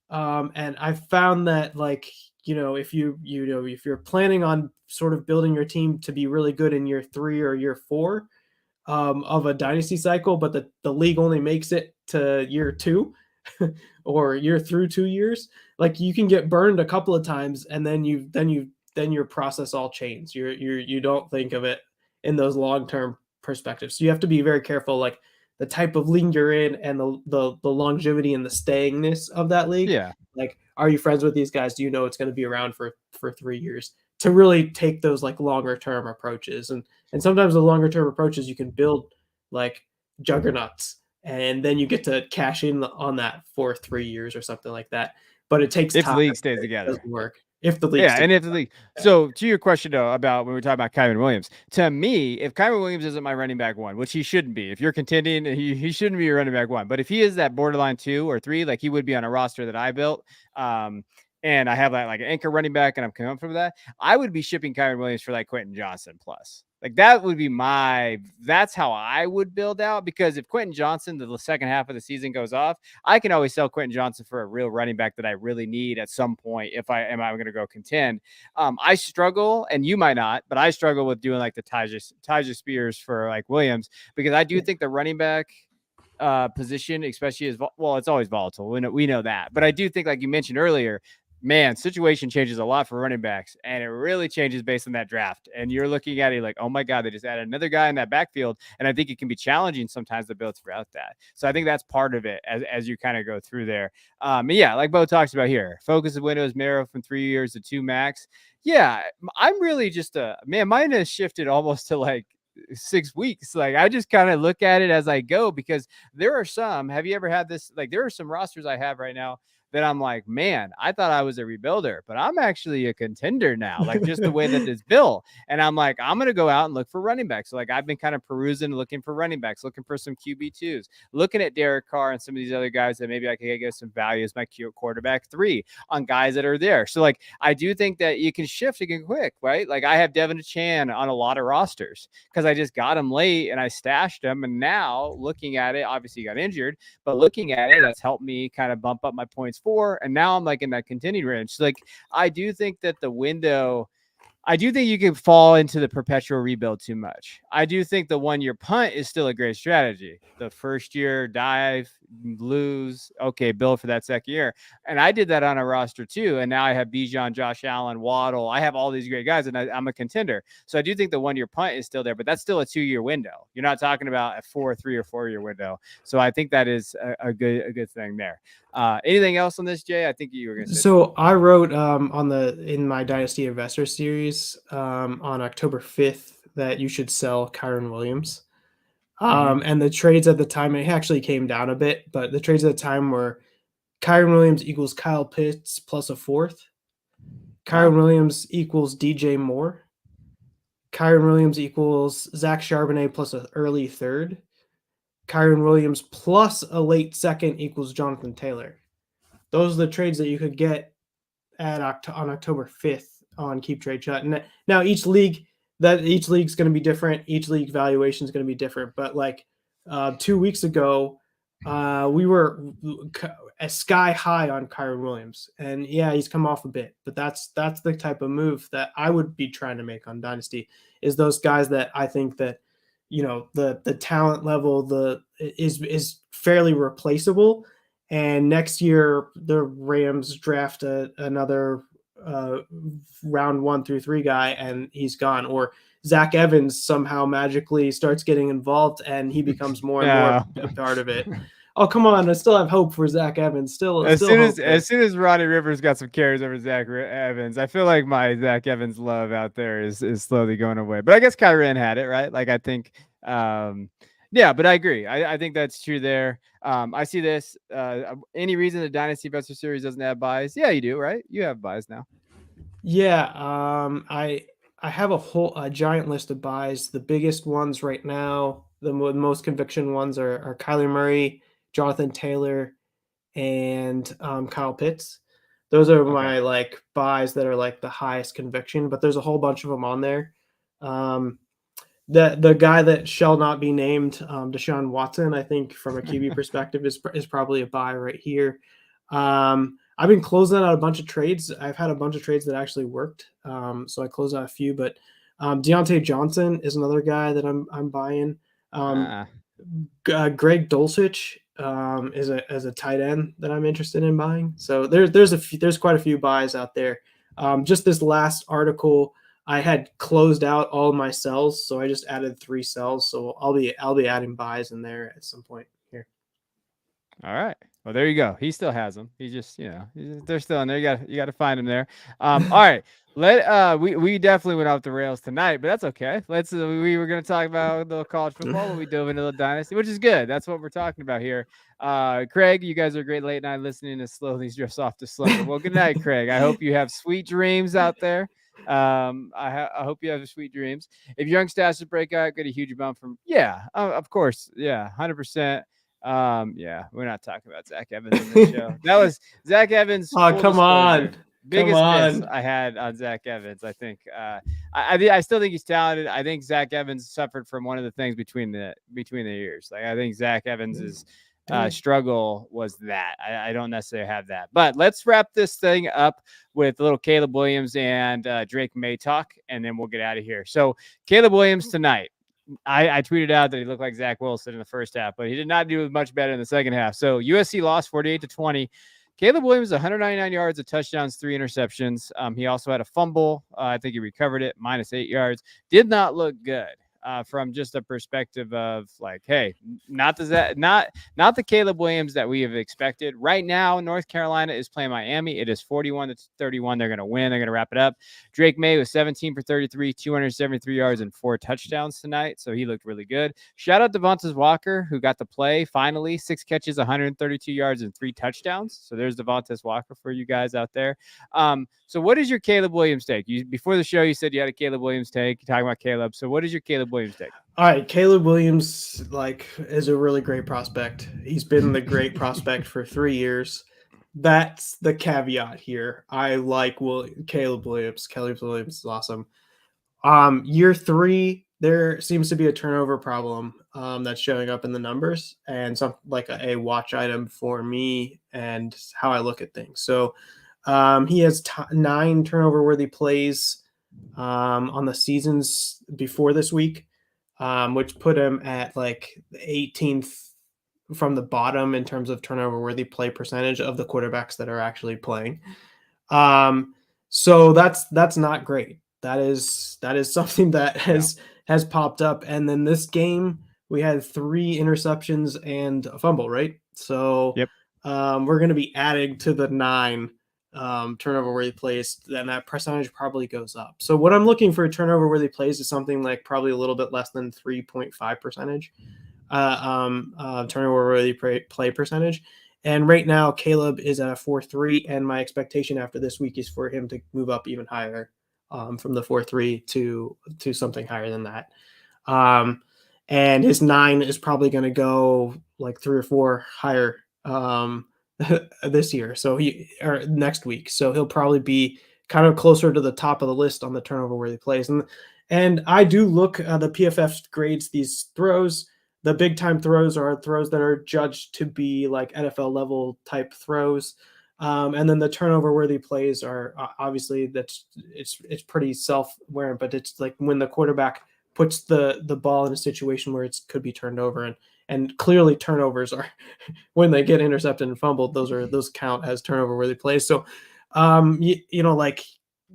And I found that like if you're planning on sort of building your team to be really good in year 3 or year 4, of a dynasty cycle, but the league only makes it to year 2 or year through 2 years, like you can get burned a couple of times, and then your process all changes. You don't think of it in those long-term perspectives. So you have to be very careful, like the type of league you're in and the longevity and the stayingness of that league. Yeah. Like, are you friends with these guys? Do you know it's going to be around for 3 years? To really take those like longer term approaches, and sometimes the longer term approaches you can build like juggernauts, and then you get to cash in on that for 3 years or something like that. But it takes If the time. league stays It together. doesn't work. if the league Yeah, sticks. and if the league. So to your question though about when we talk about Kyron Williams, to me, if Kyron Williams isn't my running back one, which he shouldn't be, if you're contending, he shouldn't be your running back one. But if he is that borderline 2 or 3, like he would be on a roster that I built, and I have like an anchor running back, and I'm comfortable with that, I would be shipping Kyron Williams for like Quentin Johnson plus. Like that would be that's how I would build out, because if Quentin Johnson, the second half of the season goes off, I can always sell Quentin Johnson for a real running back that I really need at some point if I'm going to go contend. I struggle, and you might not, but I struggle with doing like the Tyja Spears for like Williams, because I do think the running back position, especially is it's always volatile. We know that, but I do think, like you mentioned earlier, man, situation changes a lot for running backs, and it really changes based on that draft. And you're looking at it like, oh my God, they just added another guy in that backfield. And I think it can be challenging sometimes to build throughout that. So I think that's part of it as you kind of go through there. Yeah, like Bo talks about here, focus of windows narrow from 3 years to 2 max. Yeah, I'm really just mine has shifted almost to like 6 weeks. Like I just kind of look at it as I go, because there are some, have you ever had this? Like there are some rosters I have right now that I'm like, man, I thought I was a rebuilder, but I'm actually a contender now, like just the way that it's built. And I'm like, I'm going to go out and look for running backs. So like I've been kind of perusing, looking for running backs, looking for some QB2s, looking at Derek Carr and some of these other guys that maybe I could get some value as my quarterback 3 on guys that are there. So like, I do think that you can shift again quick, right? Like I have Devin Chan on a lot of rosters because I just got him late and I stashed him. And now looking at it, obviously he got injured, but looking at it, that's helped me kind of bump up my points 4. And now I'm like in that continued range. So like, I do think that the window, I do think you can fall into the perpetual rebuild too much. I do think the 1-year punt is still a great strategy. The first year dive, lose, okay, build for that second year. And I did that on a roster too. And now I have Bijan, Josh Allen, Waddle. I have all these great guys, and I'm a contender. So I do think the 1-year punt is still there, but that's still a 2-year window. You're not talking about a 3 or 4 year window. So I think that is a good thing there. Anything else on this, Jay? I think you were going to say. So I wrote in my Dynasty Investor series on October 5th that you should sell Kyron Williams. And the trades at the time, it actually came down a bit, but the trades at the time were Kyron Williams equals Kyle Pitts plus a 4th. Kyron Williams equals DJ Moore. Kyron Williams equals Zach Charbonnet plus an early 3rd. Kyron Williams plus a late 2nd equals Jonathan Taylor. Those are the trades that you could get on October 5th on Keep Trade Chat. And now each league's going to be different. Each league valuation is going to be different. But like 2 weeks ago, we were sky high on Kyron Williams, and yeah, he's come off a bit. But that's the type of move that I would be trying to make on Dynasty. Is those guys that I think that the talent level is fairly replaceable. And next year, the Rams draft another round 1 through 3 guy, and he's gone. Or Zach Evans somehow magically starts getting involved, and he becomes more and more a part of it. Oh, come on! I still have hope for Zach Evans. As soon as Ronnie Rivers got some carries over Zach Evans, I feel like my Zach Evans love out there is slowly going away. But I guess Kyron had it, right? Like I think. Yeah, but I agree. I think that's true there. I see this. Any reason the Dynasty Investor Series doesn't have buys? Yeah, you do, right? You have buys now. Yeah, I have a giant list of buys. The biggest ones right now, the most conviction ones are Kyler Murray, Jonathan Taylor, and Kyle Pitts. Those are my like buys that are like the highest conviction. But there's a whole bunch of them on there. The guy that shall not be named, Deshaun Watson, I think from a QB perspective is probably a buy right here. I've been closing out a bunch of trades. I've had a bunch of trades that actually worked. So I closed out a few, but Deontay Johnson is another guy that I'm buying. Greg Dulcich is a tight end that I'm interested in buying. So there's quite a few buys out there. Just this last article, I had closed out all my sells, so I just added 3 sells. So I'll be adding buys in there at some point here. All right. Well, there you go. He still has them. He just, they're still in there. You got to find them there. All right. We definitely went off the rails tonight, but that's okay. We were going to talk about the college football when we dove into the dynasty, which is good. That's what we're talking about here. Craig, you guys are great late night listening to slowly drift off to slumber. Well, good night, Craig. I hope you have sweet dreams out there. I hope you have sweet dreams. If young stats to break out, get a huge bump from, of course. Yeah. 100%. Yeah, we're not talking about Zach Evans in this show. That was Zach Evans. Oh, Full come disclosure. on. Biggest miss I had on Zach Evans. I think I still think he's talented. I think Zach Evans suffered from one of the things between the years. Like I think Zach Evans's struggle was that. I don't necessarily have that. But let's wrap this thing up with a little Caleb Williams and Drake May talk, and then we'll get out of here. So Caleb Williams tonight. I tweeted out that he looked like Zach Wilson in the first half, but he did not do much better in the second half. So USC lost 48-20. Caleb Williams, 199 yards, a touchdowns, 3 interceptions. He also had a fumble. I think he recovered it, -8 yards. Did not look good. From just a perspective of like, hey, not the Caleb Williams that we have expected. Right now, North Carolina is playing Miami. It is 41-31. They're going to win. They're going to wrap it up. Drake May was 17 for 33, 273 yards and 4 touchdowns tonight. So he looked really good. Shout out to Devontae Walker, who got to play finally. 6 catches, 132 yards and 3 touchdowns. So there's Devontae Walker for you guys out there. So what is your Caleb Williams take? Before the show, you said you had a Caleb Williams take. You're talking about Caleb. So what is your Caleb Williams take? All right, Caleb Williams is a really great prospect. He's been the great prospect for 3 years. That's the caveat here. I like Caleb Williams. Caleb Williams is awesome. Year 3, there seems to be a turnover problem that's showing up in the numbers, and something like a watch item for me and how I look at things. So he has 9 turnover-worthy plays on the seasons before this week, which put him at like the 18th from the bottom in terms of turnover-worthy play percentage of the quarterbacks that are actually playing. So that's not great. That is something that has popped up. And then this game, we had 3 interceptions and a fumble, right? So yep. We're going to be adding to the 9 turnover-worthy plays, then that percentage probably goes up. So what I'm looking for turnover-worthy plays is something like probably a little bit less than 3.5 percentage turnover-worthy play percentage. And right now, Caleb is at a 4.3, and my expectation after this week is for him to move up even higher from the 4.3 to something higher than that. And his 9 is probably going to go like 3 or 4 higher this year, or next week. So he'll probably be kind of closer to the top of the list on the turnover-worthy plays. And I do look at the PFF grades these throws. The big time throws are throws that are judged to be like NFL level type throws. And then the turnover-worthy plays are obviously it's pretty self-aware, but it's like when the quarterback puts the ball in a situation where it could be turned over, and clearly turnovers are when they get intercepted and fumbled, those count as turnover-worthy plays. So, like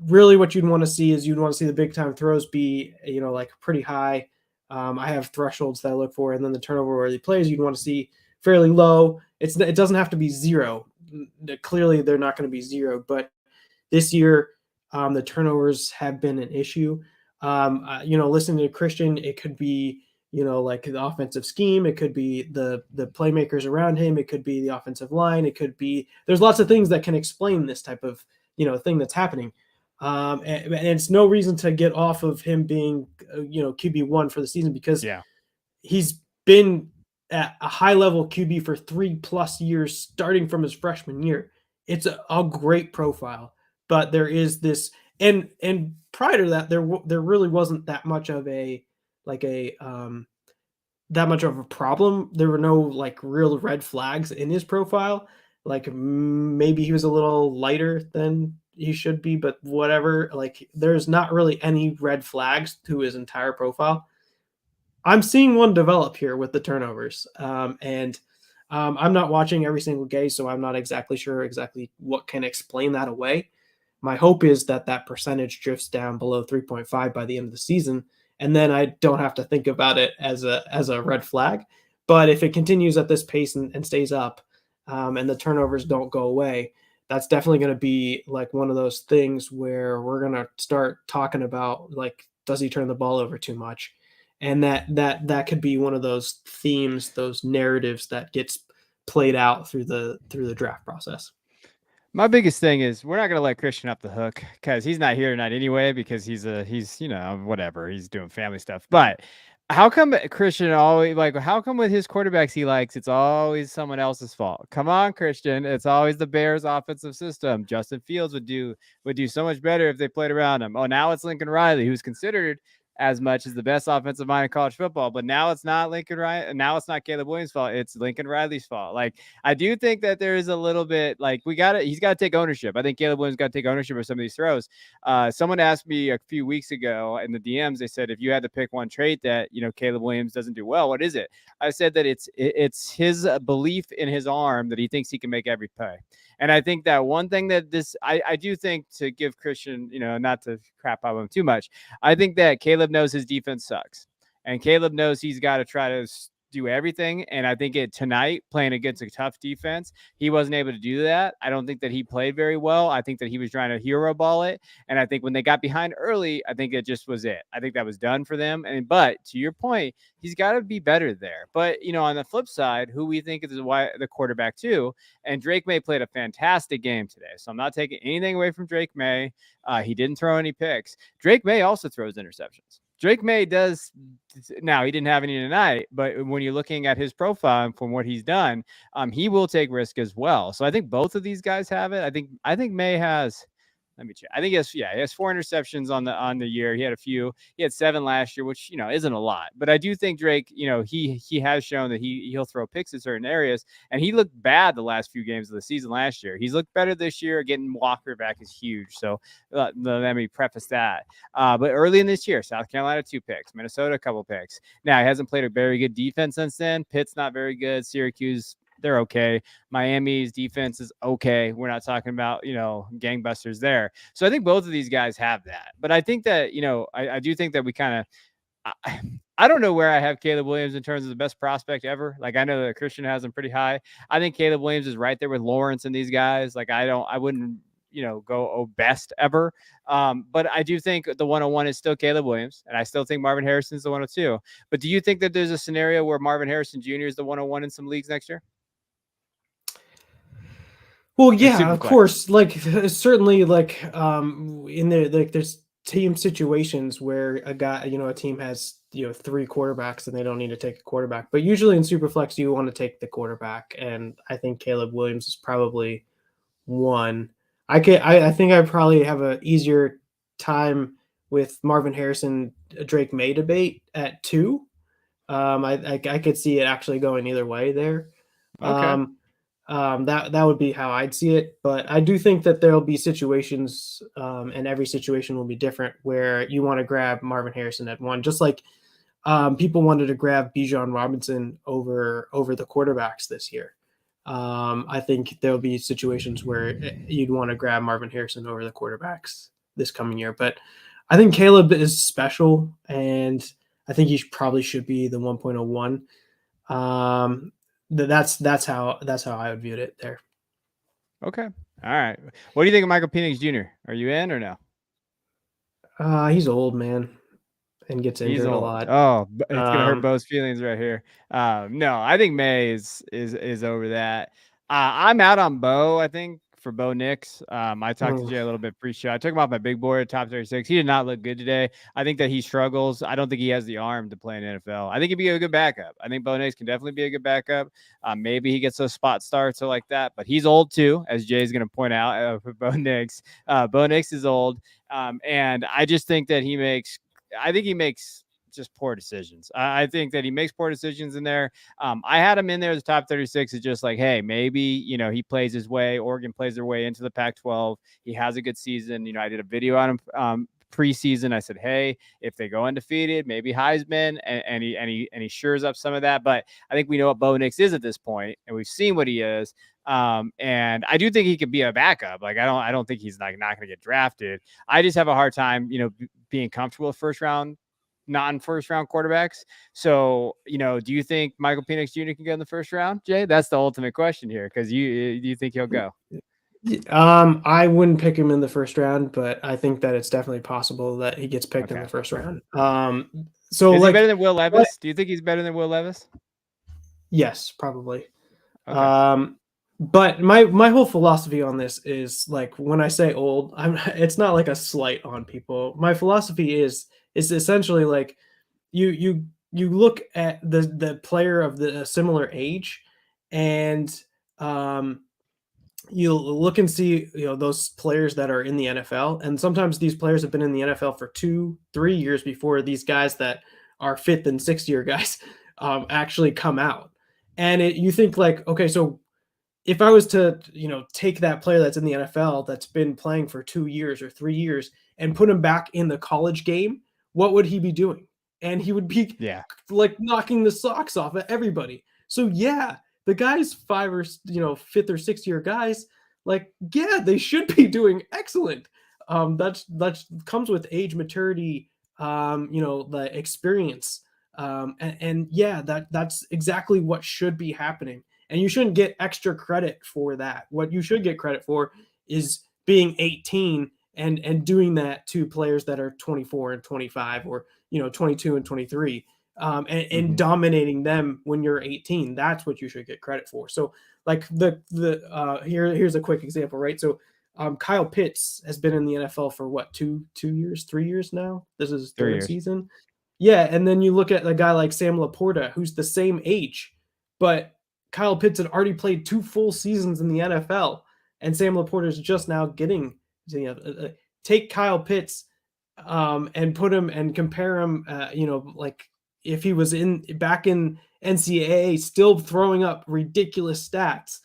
really what you'd want to see is the big time throws be, like pretty high. I have thresholds that I look for, and then the turnover-worthy plays you'd want to see fairly low. It doesn't have to be 0. Clearly, they're not going to be 0, but this year, the turnovers have been an issue. Listening to Christian, it could be, like the offensive scheme. It could be the playmakers around him. It could be the offensive line. It could be, there's lots of things that can explain this type of, thing that's happening. And it's no reason to get off of him being, QB1 for the season, because he's been at a high level QB for 3+ years, starting from his freshman year. It's a great profile, but there is this, and prior to that, there really wasn't that much of a problem. There were no like real red flags in his profile. Like maybe he was a little lighter than he should be, but whatever. Like there's not really any red flags to his entire profile. I'm seeing one develop here with the turnovers, and I'm not watching every single game, so I'm not exactly sure what can explain that away. My hope is that percentage drifts down below 3.5 by the end of the season, and then I don't have to think about it as a red flag. But if it continues at this pace and stays up, and the turnovers don't go away, that's definitely going to be like one of those things where we're going to start talking about, like, does he turn the ball over too much? And that could be one of those themes, those narratives that gets played out through the draft process. My biggest thing is we're not gonna let Christian off the hook because he's not here tonight anyway because he's whatever, he's doing family stuff. But how come Christian always, like, how come with his quarterbacks he likes, it's always someone else's fault? Come on, Christian, it's always the Bears offensive system. Justin Fields would do so much better if they played around him. Oh, now it's Lincoln Riley, who's considered as much as the best offensive mind in college football, but now it's not Lincoln Riley, now it's not Caleb Williams' fault, it's Lincoln Riley's fault. Like, I do think that there is a little bit, like, he's got to take ownership. I think Caleb Williams got to take ownership of some of these throws. Someone asked me a few weeks ago in the DMs, they said, if you had to pick one trait that, Caleb Williams doesn't do well, what is it? I said that it's his belief in his arm that he thinks he can make every play. And I think that one thing that I do think, to give Christian, not to crap on him too much, I think that Caleb knows his defense sucks. And Caleb knows he's got to try to do everything. And I think tonight, playing against a tough defense, he wasn't able to do that. I don't think that he played very well. I think that he was trying to hero ball it. And I think when they got behind early, I think it just was it. I think that was done for them. But to your point, he's got to be better there. But, on the flip side, who we think is the quarterback too, and Drake May played a fantastic game today. So I'm not taking anything away from Drake May. He didn't throw any picks. Drake May also throws interceptions. Drake May does. Now, he didn't have any tonight, but when you're looking at his profile and from what he's done, he will take risk as well. So I think both of these guys have it. I think May has. Let me check. I think he has 4 interceptions on the year. He had a few. He had 7 last year, which isn't a lot. But I do think Drake, he has shown that he'll throw picks in certain areas, and he looked bad the last few games of the season last year. He's looked better this year. Getting Walker back is huge. So let me preface that. But early in this year, South Carolina 2 picks, Minnesota a couple picks. Now, he hasn't played a very good defense since then. Pitt's not very good. Syracuse, they're okay. Miami's defense is okay. We're not talking about, gangbusters there. So I think both of these guys have that. But I think that, I do think that we kind of, I don't know where I have Caleb Williams in terms of the best prospect ever. Like, I know that Christian has him pretty high. I think Caleb Williams is right there with Lawrence and these guys. Like, I wouldn't, go best ever. But I do think the 101 is still Caleb Williams, and I still think Marvin Harrison is the 102. But do you think that there's a scenario where Marvin Harrison Jr. is the 101 in some leagues next year? Well, yeah, of course. Like, certainly, like, in there, like, there's team situations where a team has 3 quarterbacks and they don't need to take a quarterback. But usually in Superflex, you want to take the quarterback, and I think Caleb Williams is probably one. I think I probably have an easier time with Marvin Harrison, Drake May debate at 2. I could see it actually going either way there. Okay. That would be how I'd see it. But I do think that there'll be situations, and every situation will be different, where you want to grab Marvin Harrison at 1, just like people wanted to grab Bijan Robinson over the quarterbacks this year. I think there'll be situations where you'd want to grab Marvin Harrison over the quarterbacks this coming year. But I think Caleb is special, and I think he probably should be the 1.01. That's how I would view it there. Okay. All right. What do you think of Michael Penix Jr.? Are you in or no? He's old, man, and gets injured a lot. Oh, it's gonna hurt Bo's feelings right here. No, I think May is over that. I'm out on Bo. I think for Bo Nix. I talked to Jay a little bit pre-show. I took him off my big board at top 36. He did not look good today. I think that he struggles. I don't think he has the arm to play in NFL. I think he'd be a good backup. I think Bo Nix can definitely be a good backup. Maybe he gets those spot starts or like that, but he's old too, as Jay's going to point out for Bo Nix. Bo Nix is old, and I just think that he makes just poor decisions. I think that he makes poor decisions in there. I had him in there as a top 36. It's just like, hey, maybe, he plays his way. Oregon plays their way into the Pac-12. He has a good season. I did a video on him preseason. I said, hey, if they go undefeated, maybe Heisman, and he shores up some of that. But I think we know what Bo Nix is at this point, and we've seen what he is. And I do think he could be a backup. Like, I don't think he's like not going to get drafted. I just have a hard time, being comfortable with first round non-first round quarterbacks. So, do you think Michael Penix Jr. can go in the first round, Jay? That's the ultimate question here, because do you think he'll go? I wouldn't pick him in the first round, but I think that it's definitely possible that he gets picked in Okay. the first round. So Is he like, better than Will Levis? Do you think he's better than Will Levis? yes, probably. Okay. But my whole philosophy on this is like when I say old, it's not like a slight on people. My philosophy is essentially like you look at the player of the similar age, and um, you look and see those players that are in the NFL, and sometimes these players have been in the NFL for 2-3 years before these guys that are fifth and sixth year guys actually come out. And you think like, okay, so if I was to, take that player that's in the NFL that's been playing for 2 years or 3 years and put him back in the college game, what would he be doing? And he would be like knocking the socks off of everybody. So yeah, the guys fifth or sixth year guys, like, yeah, they should be doing excellent. That's comes with age, maturity, the experience. And yeah, that's exactly what should be happening. And you shouldn't get extra credit for that. What you should get credit for is being 18 and doing that to players that are 24 and 25, or 22 and 23, and dominating them when you're 18. That's what you should get credit for. So like here's a quick example, right? So Kyle Pitts has been in the NFL for what, 2 years, 3 years now. This is his third season. Yeah, and then you look at a guy like Sam Laporta, who's the same age, but Kyle Pitts had already played 2 full seasons in the NFL, and Sam Laporta is just now getting take Kyle Pitts and put him and compare him, like if he was back in NCAA, still throwing up ridiculous stats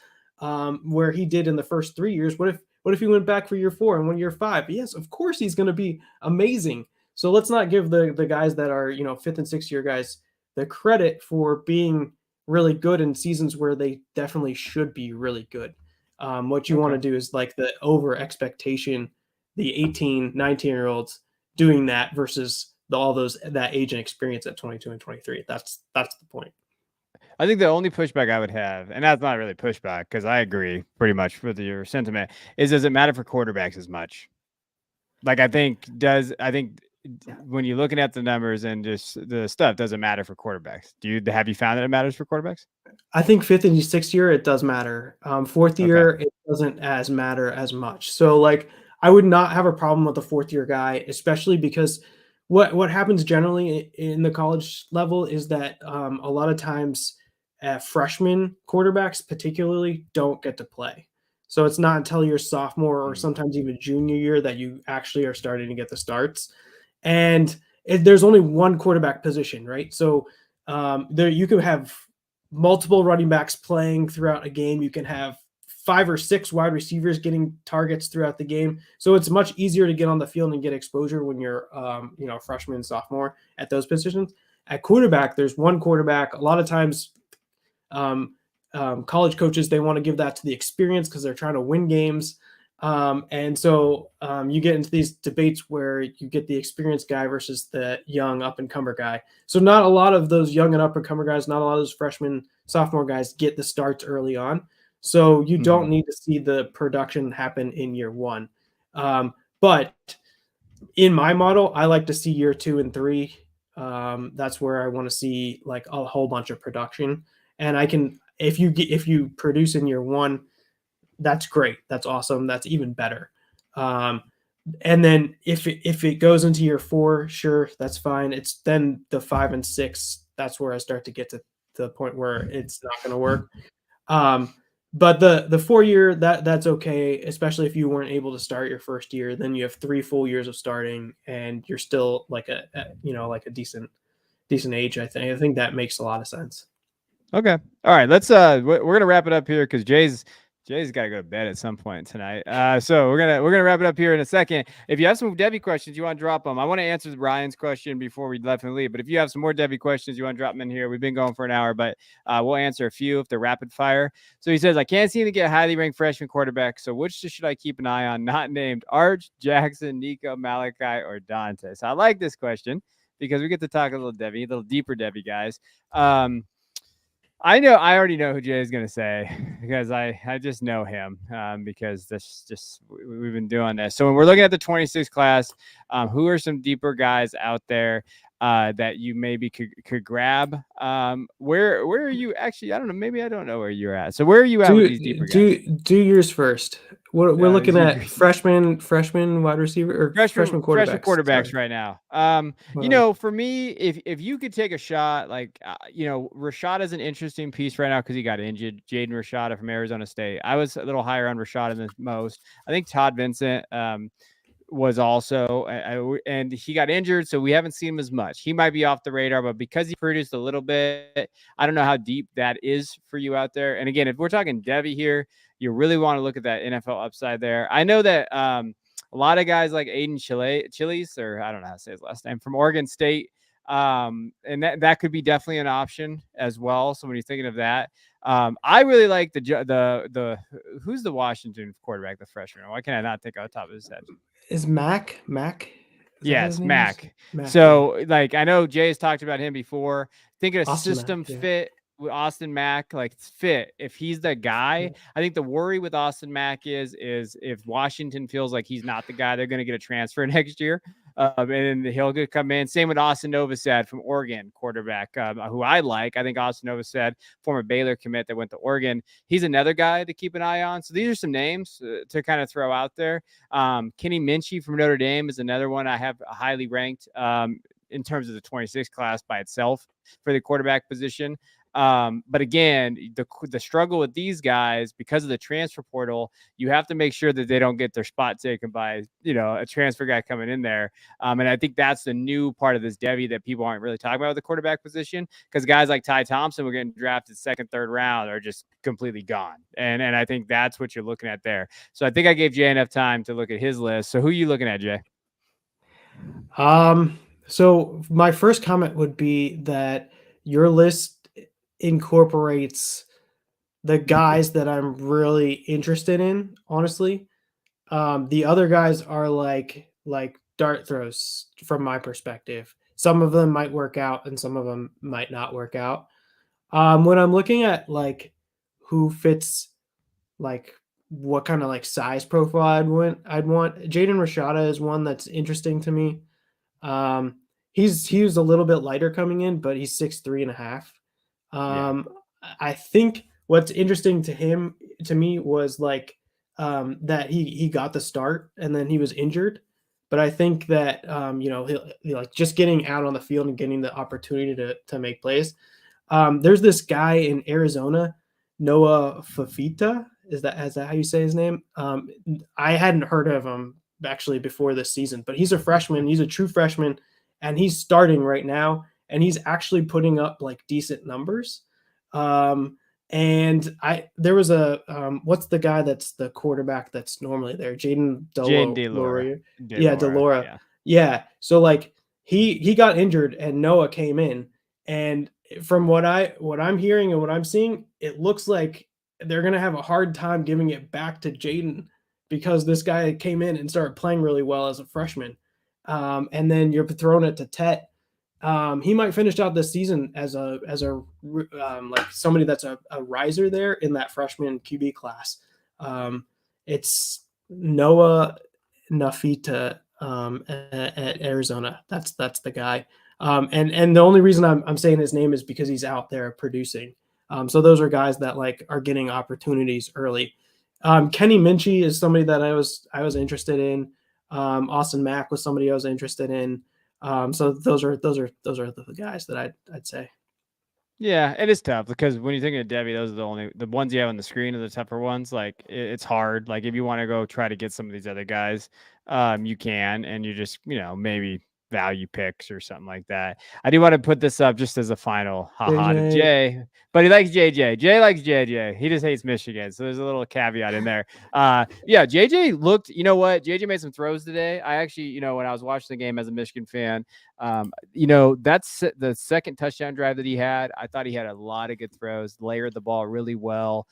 where he did in the first 3 years. What if he went back for year 4 and 1 year 5? Yes, of course he's going to be amazing. So let's not give the guys that are fifth and sixth year guys the credit for being really good in seasons where they definitely should be really good. What you want to do is like the over expectation, the 18, 19-year-olds doing that versus all those that age and experience at 22 and 23. That's the point. I think the only pushback I would have, and that's not really pushback because I agree pretty much with your sentiment, is does it matter for quarterbacks as much? Like I think when you're looking at the numbers and just the stuff, doesn't matter for quarterbacks. Have you found that it matters for quarterbacks? I think fifth and sixth year it does matter. Fourth year it doesn't matter as much. So like I would not have a problem with the fourth year guy, especially because what happens generally in the college level is that a lot of times freshman quarterbacks particularly don't get to play. So it's not until your sophomore or sometimes even junior year that you actually are starting to get the starts. And there's only one quarterback position, right? So there you can have multiple running backs playing throughout a game. You can have 5 or 6 wide receivers getting targets throughout the game. So it's much easier to get on the field and get exposure when you're, freshman and sophomore at those positions. At quarterback, there's one quarterback. A lot of times, college coaches, they want to give that to the experience because they're trying to win games. And so you get into these debates where you get the experienced guy versus the young up-and-comer guy. So not a lot of those young and up-and-comer guys, not a lot of those freshman, sophomore guys get the starts early on. So you don't need to see the production happen in year 1. But in my model, I like to see year 2 and 3. That's where I want to see like a whole bunch of production. And I can, if you produce in year 1, that's great. That's awesome. That's even better. And then if it goes into year 4, sure, that's fine. It's then the 5 and 6. That's where I start to get to the point where it's not going to work. But the 4 year, that's okay, especially if you weren't able to start your first year. Then you have 3 full years of starting, and you're still like a decent age. I think that makes a lot of sense. Okay. All right. Let's we're gonna wrap it up here because Jay's got to go to bed at some point tonight. So we're gonna wrap it up here in a second. If you have some Devy questions, you want to drop them. I want to answer Ryan's question before we definitely leave. But if you have some more Devy questions, you want to drop them in here. We've been going for an hour, but we'll answer a few if they're rapid fire. So he says, I can't seem to get highly ranked freshman quarterback. So which should I keep an eye on? Not named Arch, Jackson, Nico, Malachi, or Dante. So I like this question because we get to talk a little Devy, a little deeper Devy, guys. I already know who Jay is going to say because I just know him because that's just we've been doing this. So when we're looking at the 26 class, who are some deeper guys out there that you maybe could grab? Where are you actually? I don't know. Maybe I don't know where you're at. So where are you at with these deeper guys? Do yours first. We're looking at freshman wide receiver or freshman freshman quarterbacks. quarterbacks Sorry. right now. You know, for me, if you could take a shot, like you know, Rashad is an interesting piece right now because he got injured. Jaden Rashada from Arizona State. I was a little higher on Rashada than most. I think Todd Vincent was also, and he got injured, so we haven't seen him as much. He might be off the radar, but because he produced a little bit, I don't know how deep that is for you out there. And again, if we're talking Devy here, you really want to look at that NFL upside there. I know that a lot of guys like Aiden Chiles, or I don't know how to say his last name, from Oregon State, and that could be definitely an option as well. So when you're thinking of that, I really like the who's the Washington quarterback, the freshman. Why can I not think off the top of his head? Is Mac? Is that his Yes, name? Mac. Mac. So, Yeah. like, I know Jay has talked about him before. Think of a Austin system Mac, yeah. fit with Austin Mack, like fit. If he's the guy, I think the worry with Austin Mack is if Washington feels like he's not the guy, they're going to get a transfer next year. And he'll come in. Same with Austin Novosad from Oregon, quarterback, who I like. I think Austin Novosad, former Baylor commit that went to Oregon, he's another guy to keep an eye on. So these are some names to kind of throw out there. Kenny Minchie from Notre Dame is another one I have highly ranked in terms of the 26 class by itself for the quarterback position. But again, the struggle with these guys because of the transfer portal, you have to make sure that they don't get their spot taken by, you know, a transfer guy coming in there. And I think that's the new part of this Devy that people aren't really talking about with the quarterback position, because guys like Ty Thompson were getting drafted second, third round are just completely gone. And I think that's what you're looking at there. So I think I gave Jay enough time to look at his list. So who are you looking at, Jay? So my first comment would be that your list incorporates the guys that I'm really interested in, honestly. The other guys are like dart throws from my perspective. Some of them might work out and some of them might not work out. When I'm looking at like who fits, like what kind of like size profile I'd want Jaden Rashada is one that's interesting to me. He was a little bit lighter coming in, but he's 6'3.5". I think what's interesting to me was like that he got the start and then he was injured. But I think that you know, he'll like just getting out on the field and getting the opportunity to make plays. There's this guy in Arizona, Noah Fafita. Is that how you say his name? I hadn't heard of him actually before this season, but he's a freshman. He's a true freshman, and he's starting right now, and he's actually putting up like decent numbers. And there was a what's the guy that's the quarterback that's normally there? Jaden DeLora. Yeah, DeLora. Yeah. So like he got injured and Noah came in, and from what I'm hearing and what I'm seeing, it looks like they're gonna have a hard time giving it back to Jaden because this guy came in and started playing really well as a freshman. And then you're throwing it to Tet. He might finish out this season as a like somebody that's a riser there in that freshman QB class. It's Noah Nafita at Arizona. That's the guy. And the only reason I'm saying his name is because he's out there producing. So those are guys that like are getting opportunities early. Kenny Minchie is somebody that I was interested in. Austin Mack was somebody I was interested in. So those are the guys that I'd say. Yeah, it is tough because when you're thinking of Devy, those are the ones you have on the screen are the tougher ones. Like it's hard. Like if you want to go try to get some of these other guys, you can, and you just, you know, maybe value picks or something like that. I do want to put this up just as a final haha to Jay, but he likes JJ. Jay likes JJ. He just hates Michigan. So there's a little caveat in there. Yeah, JJ looked, you know what? JJ made some throws today. I actually, you know, when I was watching the game as a Michigan fan, you know, that's the second touchdown drive that he had. I thought he had a lot of good throws, layered the ball really well.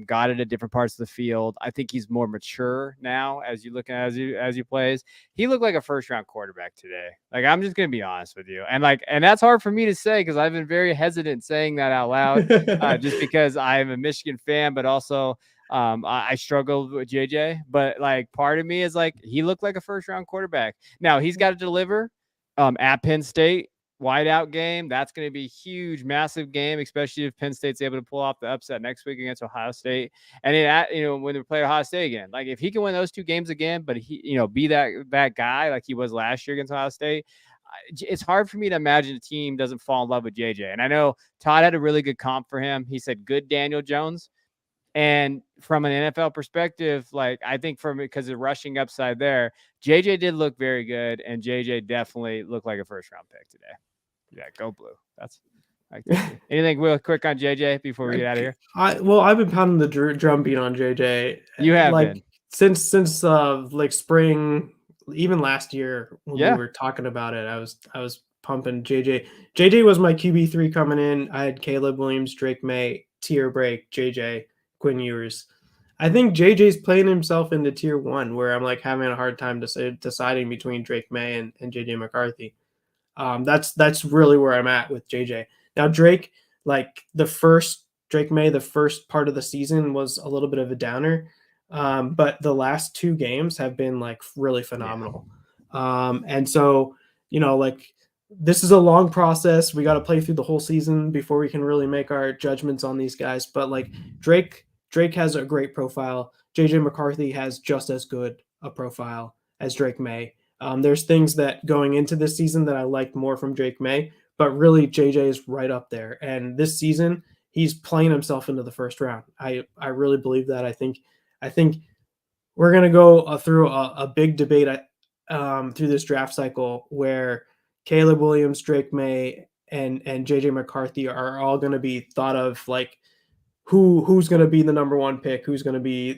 got it at different parts of the field. I think he's more mature now as you look at as he plays. He looked like a first round quarterback today. Like, I'm just gonna be honest with you, and that's hard for me to say because I've been very hesitant saying that out loud, just because I'm a Michigan fan, but also I struggled with JJ. But like, part of me is like, he looked like a first round quarterback. Now he's got to deliver at Penn State. Whiteout game, that's going to be a huge, massive game, especially if Penn State's able to pull off the upset next week against Ohio State. And when they play Ohio State again, like if he can win those two games again, but he, be that guy like he was last year against Ohio State, it's hard for me to imagine a team doesn't fall in love with JJ. And I know Todd had a really good comp for him. He said good Daniel Jones. And from an NFL perspective, like, I think because of rushing upside there, JJ did look very good, and JJ definitely looked like a first round pick today. Yeah, go blue. That's like anything real quick on JJ before we get out of here. I've been pounding the drum beat on JJ. You have like been since like spring, even last year when we were talking about it. I was pumping JJ. JJ was my QB3 coming in. I had Caleb Williams, Drake May, tier break, JJ, Quinn Ewers. I think JJ's playing himself into tier 1, where I'm like having a hard time deciding between Drake May and JJ McCarthy. That's really where I'm at with JJ. Now Drake, like Drake May, the first part of the season was a little bit of a downer, but the last 2 games have been like really phenomenal. And so, like, this is a long process. We got to play through the whole season before we can really make our judgments on these guys. But like Drake has a great profile. JJ McCarthy has just as good a profile as Drake May. There's things that going into this season that I liked more from Drake May, but really JJ is right up there. And this season, he's playing himself into the first round. I really believe that. I think we're going to go through a big debate through this draft cycle where Caleb Williams, Drake May, and JJ McCarthy are all going to be thought of like who's going to be the number 1 pick, who's going to be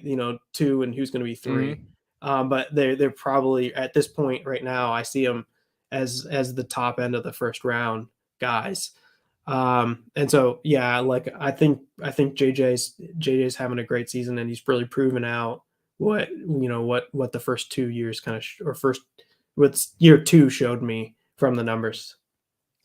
2, and who's going to be 3. But they're probably at this point right now, I see them as the top end of the first round guys. And so, yeah, like I think JJ's having a great season, and he's really proven out what the first 2 years what year 2 showed me from the numbers.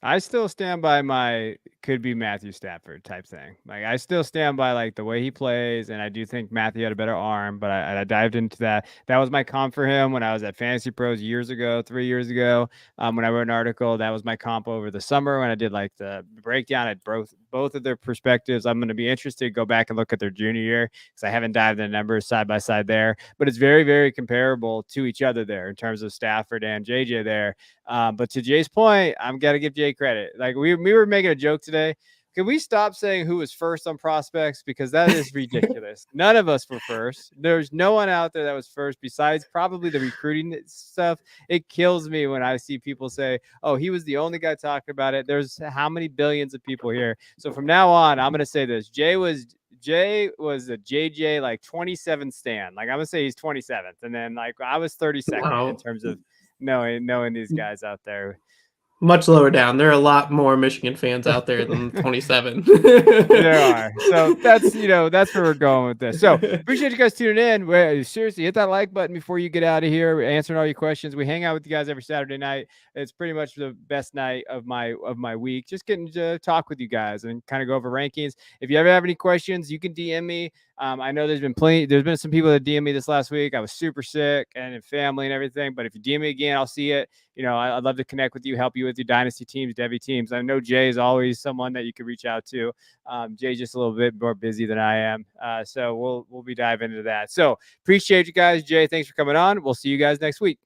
I still stand by my could be Matthew Stafford type thing. Like, I still stand by like the way he plays, and I do think Matthew had a better arm, but I dived into that. That was my comp for him when I was at Fantasy Pros 3 years ago. When I wrote an article, that was my comp over the summer when I did like the breakdown at both of their perspectives. I'm going to be interested to go back and look at their junior year because I haven't dived into numbers side by side there, but it's very, very comparable to each other there in terms of Stafford and JJ there. But to Jay's point, I'm got to give Jay credit. Like, we were making a joke today. Can we stop saying who was first on prospects? Because that is ridiculous. None of us were first. There's no one out there that was first besides probably the recruiting stuff. It kills me when I see people say, oh, he was the only guy talking about it. There's how many billions of people here. So from now on, I'm going to say this. Jay was a JJ like 27 stan. Like, I'm going to say he's 27th. And then like I was 32nd in terms of knowing these guys out there. Much lower down. There are a lot more Michigan fans out there than 27. There are. So that's where we're going with this. So appreciate you guys tuning in. Seriously, hit that like button before you get out of here. We're answering all your questions. We hang out with you guys every Saturday night. It's pretty much the best night of my week. Just getting to talk with you guys and kind of go over rankings. If you ever have any questions, you can DM me. I know there's been some people that DM me this last week. I was super sick and in family and everything, but if you DM me again, I'll see it. I'd love to connect with you, help you with your dynasty teams, Devy teams. I know Jay is always someone that you could reach out to. Jay's just a little bit more busy than I am. So we'll be diving into that. So appreciate you guys. Jay, thanks for coming on. We'll see you guys next week.